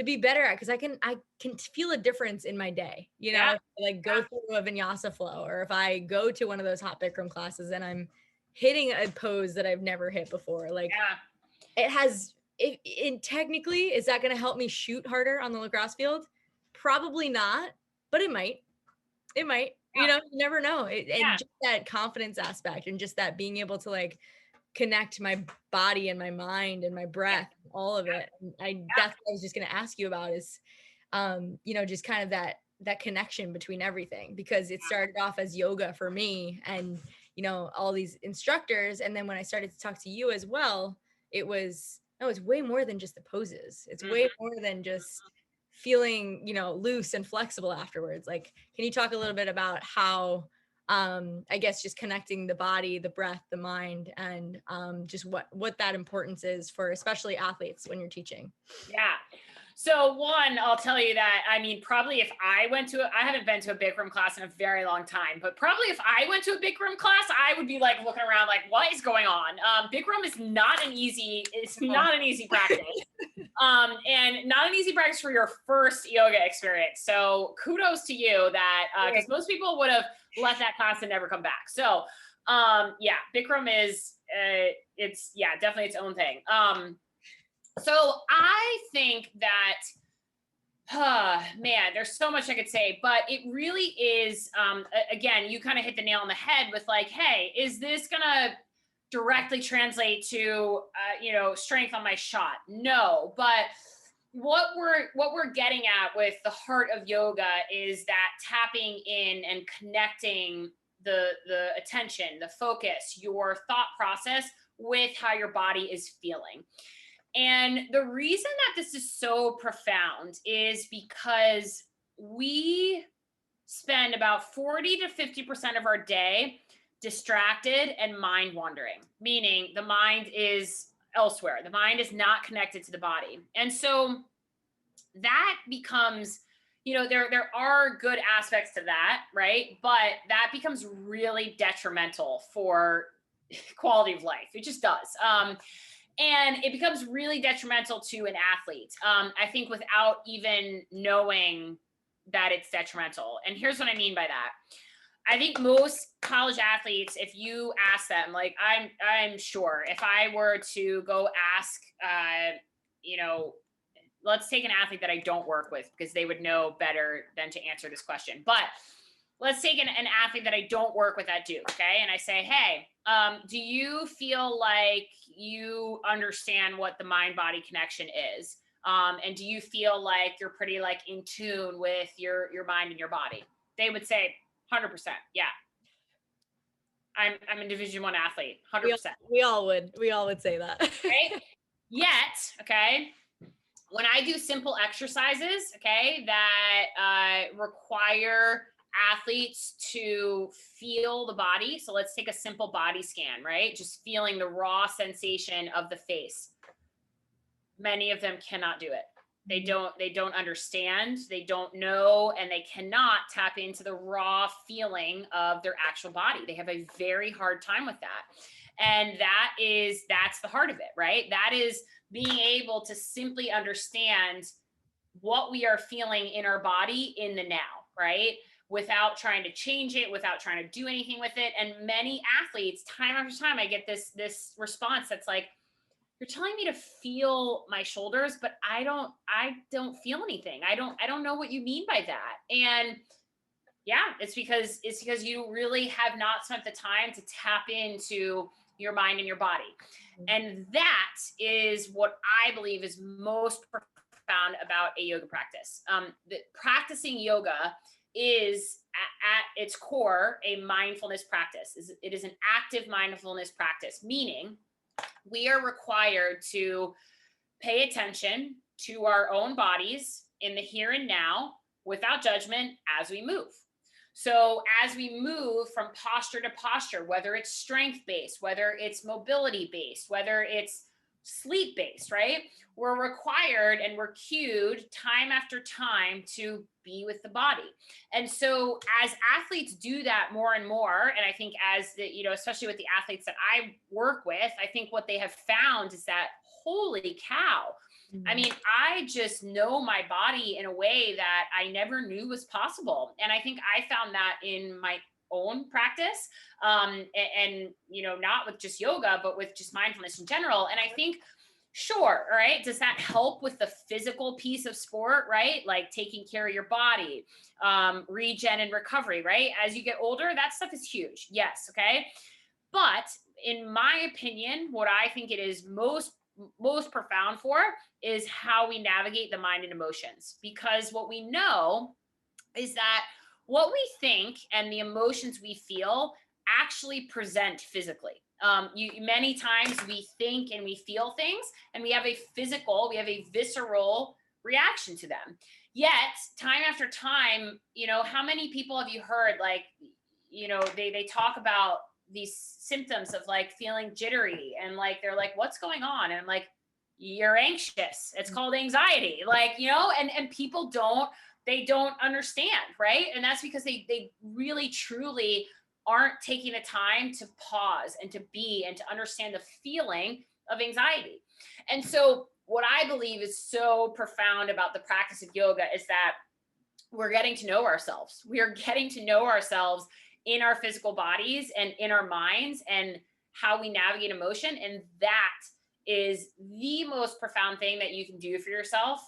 be better at, because I can feel a difference in my day, you know, Yeah. if I, like go through a vinyasa flow, or if I go to one of those hot Bikram classes and I'm hitting a pose that I've never hit before, like Yeah. it has it technically, is that going to help me shoot harder on the lacrosse field? Probably not, but it might. It might, you know, you never know. And just that confidence aspect, and just that being able to like connect my body and my mind and my breath, all of it. And that's what I was just going to ask you about is, you know, just kind of that connection between everything, because it started off as yoga for me, and, you know, all these instructors. And then when I started to talk to you as well, it was, no, it's way more than just the poses. It's way more than just feeling, you know, loose and flexible afterwards. Like, can you talk a little bit about how, I guess just connecting the body, the breath, the mind, and just what that importance is for especially athletes when you're teaching? Yeah. So one, I'll tell you that, I mean, probably if I haven't been to a Bikram class in a very long time, but probably if I went to a Bikram class, I would be like looking around like, what is going on? Bikram is it's not an easy practice. And not an easy practice for your first yoga experience. So kudos to you that, because most people would have left that class and never come back. So yeah, Bikram is, definitely its own thing. So I think that, man, there's so much I could say, but it really is, again, you kind of hit the nail on the head with like, hey, is this going to directly translate to, strength on my shot? No, but what we're getting at with the heart of yoga is that tapping in and connecting the attention, the focus, your thought process with how your body is feeling. And the reason that this is so profound is because we spend about 40 to 50% of our day distracted and mind wandering, meaning the mind is elsewhere. The mind is not connected to the body. And so that becomes, there are good aspects to that, right? But that becomes really detrimental for quality of life. It just does. And it becomes really detrimental to an athlete, I think, without even knowing that it's detrimental. And here's what I mean by that. I think most college athletes, if you ask them, like I'm sure if I were to go ask, let's take an athlete that I don't work with because they would know better than to answer this question. But let's take an athlete that I don't work with at Duke, okay? And I say, hey, do you feel like you understand what the mind-body connection is? And do you feel like you're pretty like in tune with your mind and your body? They would say 100%. Yeah. I'm a Division I athlete, 100%. We all would say that. Right? Yet, okay, when I do simple exercises, okay, that require athletes to feel the body. So let's take a simple body scan, right? Just feeling the raw sensation of the face. Many of them cannot do it. They don't understand, they don't know, and they cannot tap into the raw feeling of their actual body. They have a very hard time with that. And that's the heart of it, right? That is being able to simply understand what we are feeling in our body in the now, right? Without trying to change it, without trying to do anything with it. And many athletes, time after time, I get this response that's like, you're telling me to feel my shoulders, but I don't feel anything. I don't know what you mean by that. And yeah, it's because you really have not spent the time to tap into your mind and your body. And that is what I believe is most profound about a yoga practice. Practicing yoga is at its core a mindfulness practice. It is an active mindfulness practice, meaning we are required to pay attention to our own bodies in the here and now without judgment as we move. So as we move from posture to posture, whether it's strength based, whether it's mobility based, whether it's sleep based, right? We're required and we're cued time after time to be with the body. And so as athletes do that more and more, and I think as the, especially with the athletes that I work with, I think what they have found is that, holy cow, I mean, I just know my body in a way that I never knew was possible. And I think I found that in my own practice, and not with just yoga, but with just mindfulness in general. And I think, sure, all right, does that help with the physical piece of sport, right? Like taking care of your body, regen and recovery, right? As you get older, that stuff is huge. Yes. Okay. But in my opinion, what I think it is most profound for is how we navigate the mind and emotions. Because what we know is that what we think and the emotions we feel actually present physically. Many times we think and we feel things, and we have a visceral reaction to them. Yet, time after time, how many people have you heard, like, they talk about these symptoms of like feeling jittery, and like they're like, what's going on? And I'm like, you're anxious. It's called anxiety. Like, and people don't understand, right? And that's because they really truly aren't taking the time to pause and to be and to understand the feeling of anxiety. And so what I believe is so profound about the practice of yoga is that we're getting to know ourselves. We are getting to know ourselves in our physical bodies and in our minds and how we navigate emotion. And that is the most profound thing that you can do for yourself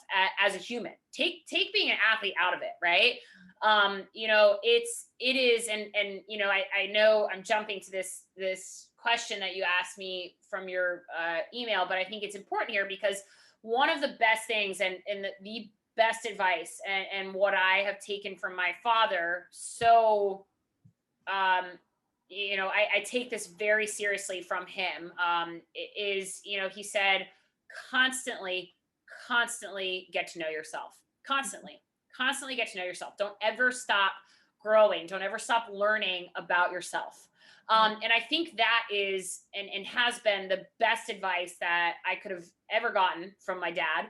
as a human. Take being an athlete out of it, right? It is, and I know I'm jumping to this question that you asked me from your email, but I think it's important here because one of the best things and the best advice and what I have taken from my father, so I take this very seriously from him, is, he said, constantly get to know yourself. Constantly get to know yourself. Don't ever stop growing. Don't ever stop learning about yourself. And I think that is, and has been the best advice that I could have ever gotten from my dad,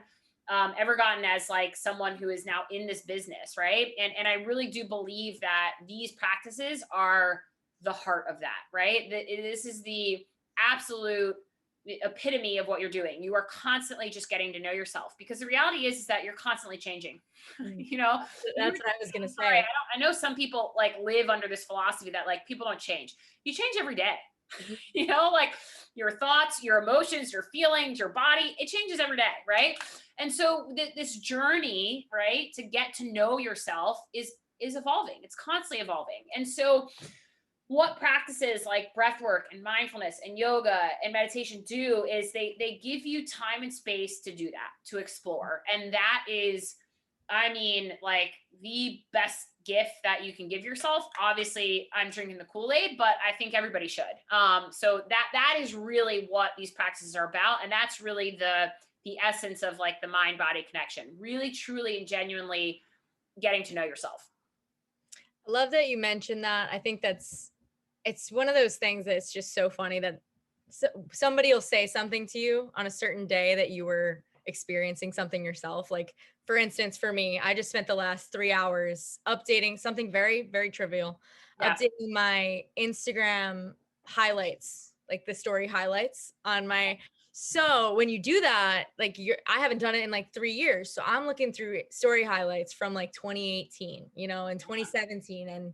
ever gotten as like someone who is now in this business. Right. And I really do believe that these practices are the heart of that, right? This is the absolute epitome of what you're doing. You are constantly just getting to know yourself, because the reality is that you're constantly changing. That's what I was gonna sorry, say. I know some people like live under this philosophy that like people don't change. You change every day. Like your thoughts, your emotions, your feelings, your body, it changes every day, right? And so this journey, right, to get to know yourself is evolving. It's constantly evolving. And so what practices like breath work and mindfulness and yoga and meditation do is they give you time and space to do that, to explore. And that is, I mean, like the best gift that you can give yourself. Obviously, I'm drinking the Kool-Aid, but I think everybody should. So that is really what these practices are about. And that's really the essence of like the mind-body connection, really, truly, and genuinely getting to know yourself. I love that you mentioned that. I think it's one of those things that's just so funny that somebody will say something to you on a certain day that you were experiencing something yourself. Like, for instance, for me, I just spent the last 3 hours updating something very, very trivial, updating my Instagram highlights, like the story highlights on my. So when you do that, like I haven't done it in like 3 years. So I'm looking through story highlights from like 2018, and 2017. And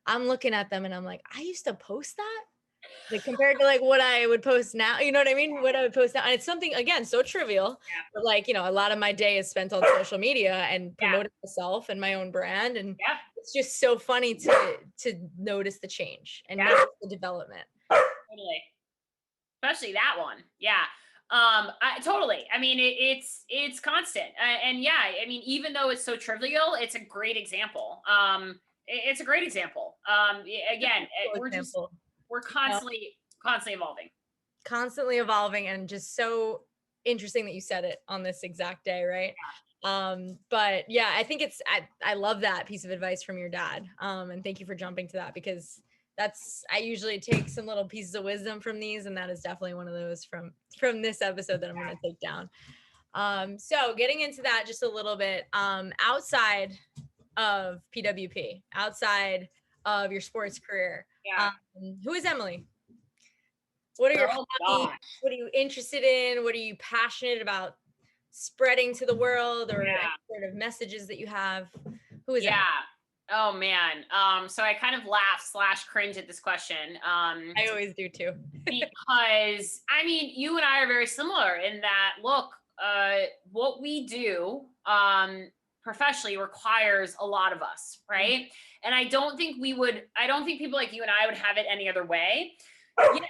I'm looking at them and I'm like, I used to post that, like compared to like what I would post now, you know what I mean? What I would post now. And it's something, again, so trivial, but like, a lot of my day is spent on social media and promoting myself and my own brand. And it's just so funny to notice the change and notice the development. Totally. Especially that one. Yeah. Totally. I mean, it's constant. And yeah, I mean, even though it's so trivial, it's a great example. It's a great example. Again, we're constantly evolving. Constantly evolving, and just so interesting that you said it on this exact day, right? But yeah, I think I love that piece of advice from your dad. And thank you for jumping to that, because I usually take some little pieces of wisdom from these, and that is definitely one of those from this episode that I'm going to take down. So getting into that just a little bit, outside of PWP, outside of your sports career, who is Emily? What are your hobbies? What are you interested in? What are you passionate about spreading to the world, or any sort of messages that you have? Who is Emily? Oh man. So I kind of laugh / cringe at this question. I always do too. Because I mean, you and I are very similar in that, look, what we do professionally requires a lot of us, right? Mm-hmm. And I don't think people like you and I would have it any other way. Yet,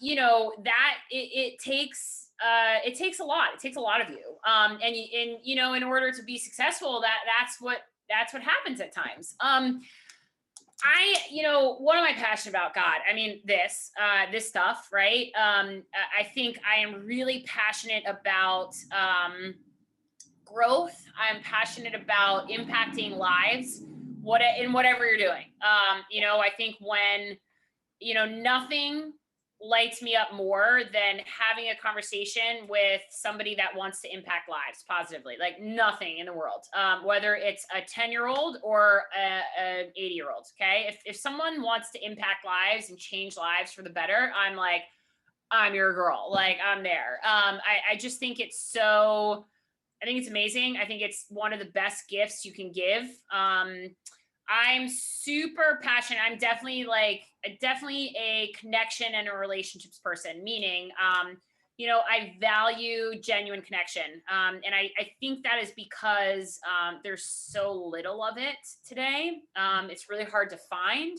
you know, that it takes a lot. It takes a lot of you. And you know, in order to be successful, that's what happens at times. You know, what am I passionate about? God, I mean, this stuff, right? I think I am really passionate about growth. I'm passionate about impacting lives, in whatever you're doing. You know, I think when, you know, nothing lights me up more than having a conversation with somebody that wants to impact lives positively. Like nothing in the world, whether it's a 10-year-old or an 80-year-old. Okay. If someone wants to impact lives and change lives for the better, I'm like, I'm your girl. Like I'm there. I just think I think it's amazing. I think it's one of the best gifts you can give. I'm super passionate. I'm definitely a connection and a relationships person, meaning, you know, I value genuine connection. And I think that is because there's so little of it today. It's really hard to find.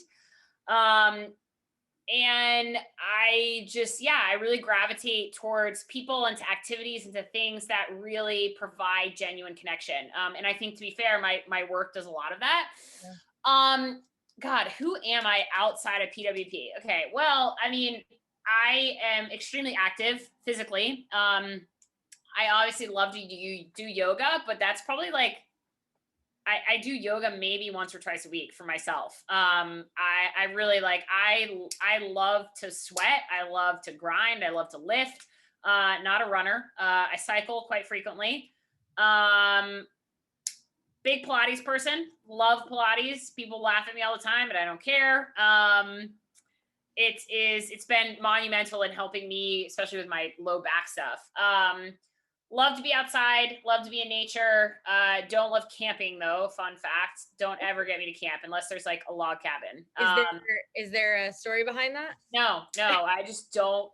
And I just, I really gravitate towards people and to activities and to things that really provide genuine connection. And I think, to be fair, my work does a lot of that. Yeah. God, who am I outside of PWP? Okay. Well, I mean, I am extremely active physically. I obviously love to do yoga, but that's probably like, I do yoga maybe once or twice a week for myself. I really I love to sweat. I love to grind. I love to lift. Not a runner. I cycle quite frequently. Big Pilates person. Love Pilates. People laugh at me all the time, but I don't care. It's been monumental in helping me, especially with my low back stuff. Love to be outside, love to be in nature. Don't love camping though. Fun fact, don't ever get me to camp unless there's like a log cabin. Is there a story behind that? No, I just don't.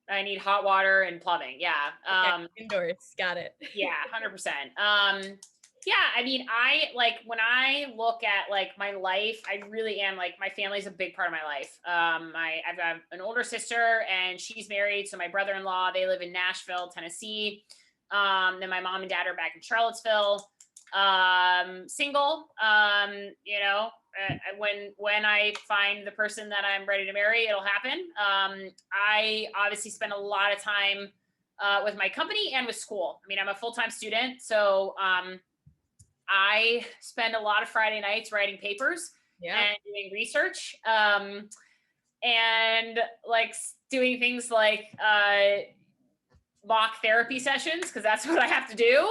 I need hot water and plumbing. Yeah. Okay, indoors. Got it. Yeah, 100%. Yeah, I mean, when I look at like my life, I really am like, my family's a big part of my life. I've got an older sister and she's married. So my brother-in-law, they live in Nashville, Tennessee. Then my mom and dad are back in Charlottesville. Single, you know, when I find the person that I'm ready to marry, it'll happen. I obviously spend a lot of time with my company and with school. I mean, I'm a full-time student, so I spend a lot of Friday nights writing papers and doing research, and like doing things like mock therapy sessions, because that's what I have to do,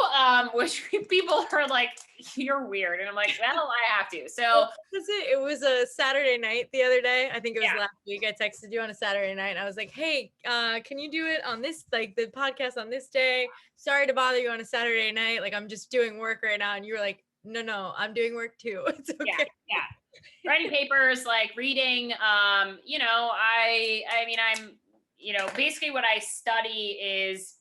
which people are like, you're weird. And I'm like, well, I have to. So it was a Saturday night the other day. I think it was last week. I texted you on a Saturday night and I was like, hey, can you do it on this, like the podcast on this day? Sorry to bother you on a Saturday night. Like I'm just doing work right now. And you were like, no, I'm doing work too. It's okay. Yeah. Writing papers, like reading, you know, I mean, I'm, you know, basically what I study is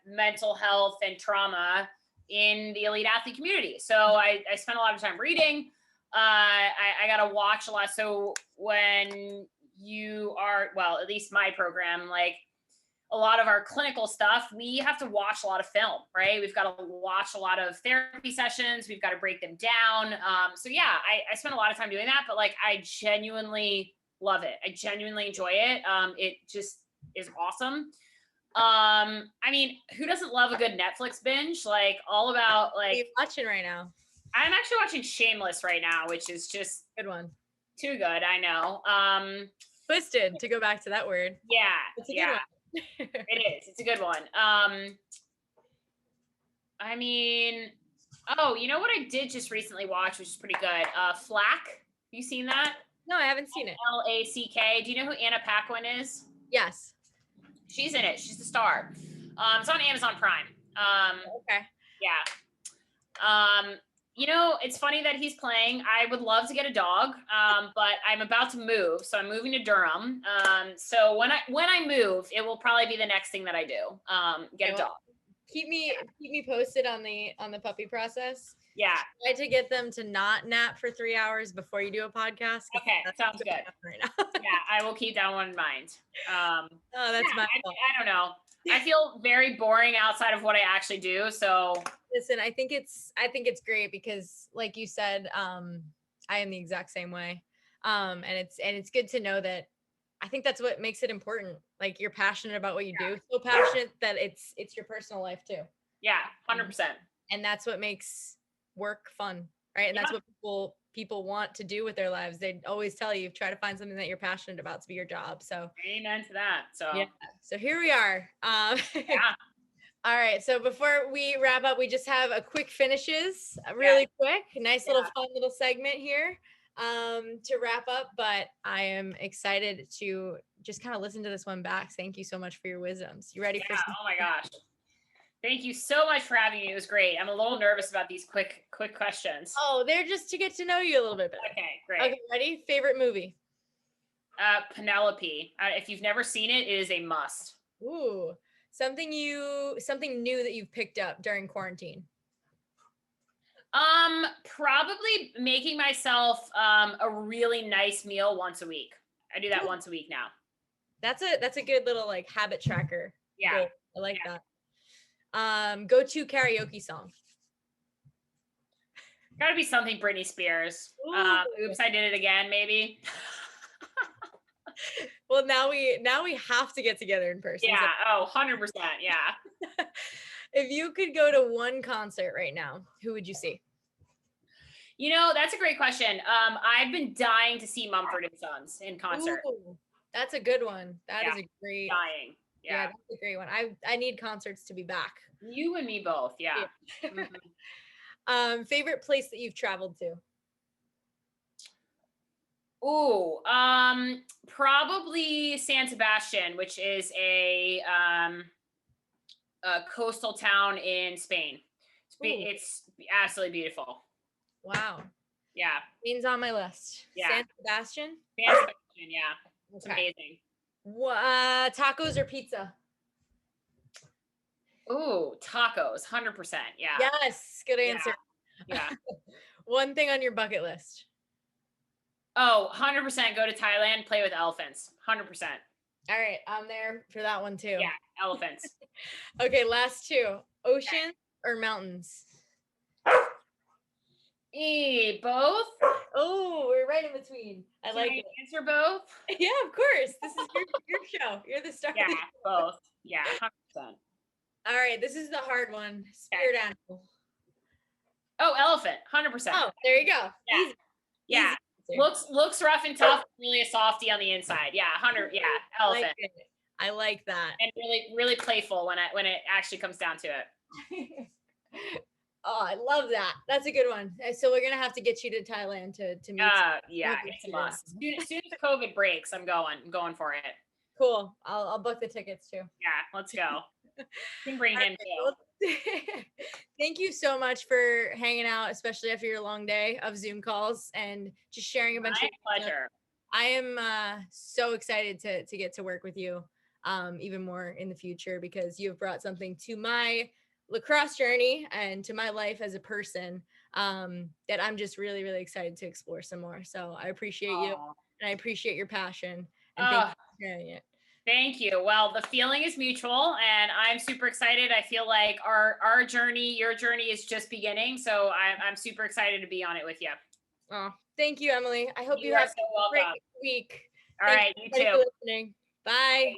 mental health and trauma in the elite athlete community. So I spend a lot of time reading. I got to watch a lot. So when you are, well, at least my program, like a lot of our clinical stuff, we have to watch a lot of film, right? We've got to watch a lot of therapy sessions. We've got to break them down. So yeah, I spend a lot of time doing that, but like, I genuinely love it. I genuinely enjoy it. It just is awesome. I mean, who doesn't love a good Netflix binge? Like all about like, what are you watching right now? I'm actually watching Shameless right now, which is just Good one. too good. I know. Twisted, to go back to that word. Yeah, It's a yeah, good one. it is. It's a good one. I mean, oh, you know what I did just recently watch, which is pretty good. Flack. You seen that? No, I haven't seen it. Lack. Do you know who Anna Paquin is? Yes. She's in it. She's the star. It's on Amazon Prime. Okay. Yeah. You know, it's funny that he's playing. I would love to get a dog, but I'm about to move, so I'm moving to Durham. So when I move, it will probably be the next thing that I do. Get a dog. Keep me posted on the puppy process. Yeah. Try to get them to not nap for 3 hours before you do a podcast. Okay, sounds good. Right now. Yeah, I will keep that one in mind. Oh, that's my fault. I don't know. I feel very boring outside of what I actually do. So listen, I think it's great because, like you said, I am the exact same way. And it's good to know that. I think that's what makes it important. Like, you're passionate about what you do, so passionate that it's your personal life too. Yeah, 100%. And that's what makes work fun, right? And that's what people want to do with their lives. They always tell you, try to find something that you're passionate about to be your job. So amen to that. So yeah. So here we are. Yeah. All right. So before we wrap up, we just have a quick finishes, really quick, nice little fun little segment here to wrap up. But I am excited to just kind of listen to this one back. Thank you so much for your wisdoms. You ready for some? Oh my gosh. Thank you so much for having me. It was great. I'm a little nervous about these quick questions. Oh, they're just to get to know you a little bit better. Okay, great. Okay, ready? Favorite movie? Penelope. If you've never seen it, it is a must. Ooh, something new that you've picked up during quarantine. Probably making myself a really nice meal once a week. I do that once a week now. That's a good little like habit tracker. Yeah. Cool. I like that. Go-to karaoke song. Gotta be something Britney Spears. Oops, I did it again, maybe. Well, now we have to get together in person. Yeah. Oh, 100%. Yeah. If you could go to one concert right now, who would you see? You know, that's a great question. I've been dying to see Mumford and Sons in concert. Ooh, that's a good one. That is a great. Dying. Yeah, that's a great one. I need concerts to be back. You and me both. Yeah. Favorite place that you've traveled to? Ooh, probably San Sebastian, which is a coastal town in Spain. It's absolutely beautiful. Wow. Yeah. Spain's on my list. Yeah. San Sebastian? San Sebastian, yeah. It's amazing. Tacos or pizza? Ooh, tacos, 100%. Yeah. Yes, good answer. Yeah. One thing on your bucket list. Oh, 100% go to Thailand, play with elephants. 100%. All right, I'm there for that one too. Yeah, elephants. Okay, last two. Ocean or mountains? Both? Oh, we're right in between. I like it. Answer both? Yeah, of course. This is your show. You're the star. Yeah, both. Yeah, 100%. All right, this is the hard one. Spirit animal. Oh, elephant, 100%. Oh, there you go. Yeah. Easy. Yeah. Easy. Looks rough and tough, really a softie on the inside. Yeah, 100. Yeah, elephant. I like that. And really playful when it actually comes down to it. Oh, I love that. That's a good one. So we're gonna have to get you to Thailand to meet. Yeah, it's a must. As soon as COVID breaks, I'm going for it. Cool. I'll book the tickets too. Yeah, let's go. You can bring him too. Thank you so much for hanging out, especially after your long day of Zoom calls and just sharing a bunch of pleasure. I am so excited to get to work with you even more in the future because you've brought something to my lacrosse journey and to my life as a person that I'm just really, really excited to explore some more. So I appreciate you and I appreciate your passion and thank you for sharing it. Thank you. Well, the feeling is mutual and I'm super excited. I feel like our journey, your journey is just beginning. So I'm super excited to be on it with you. Oh, thank you, Emily. I hope you have a great week. All right, you too. For listening. Bye.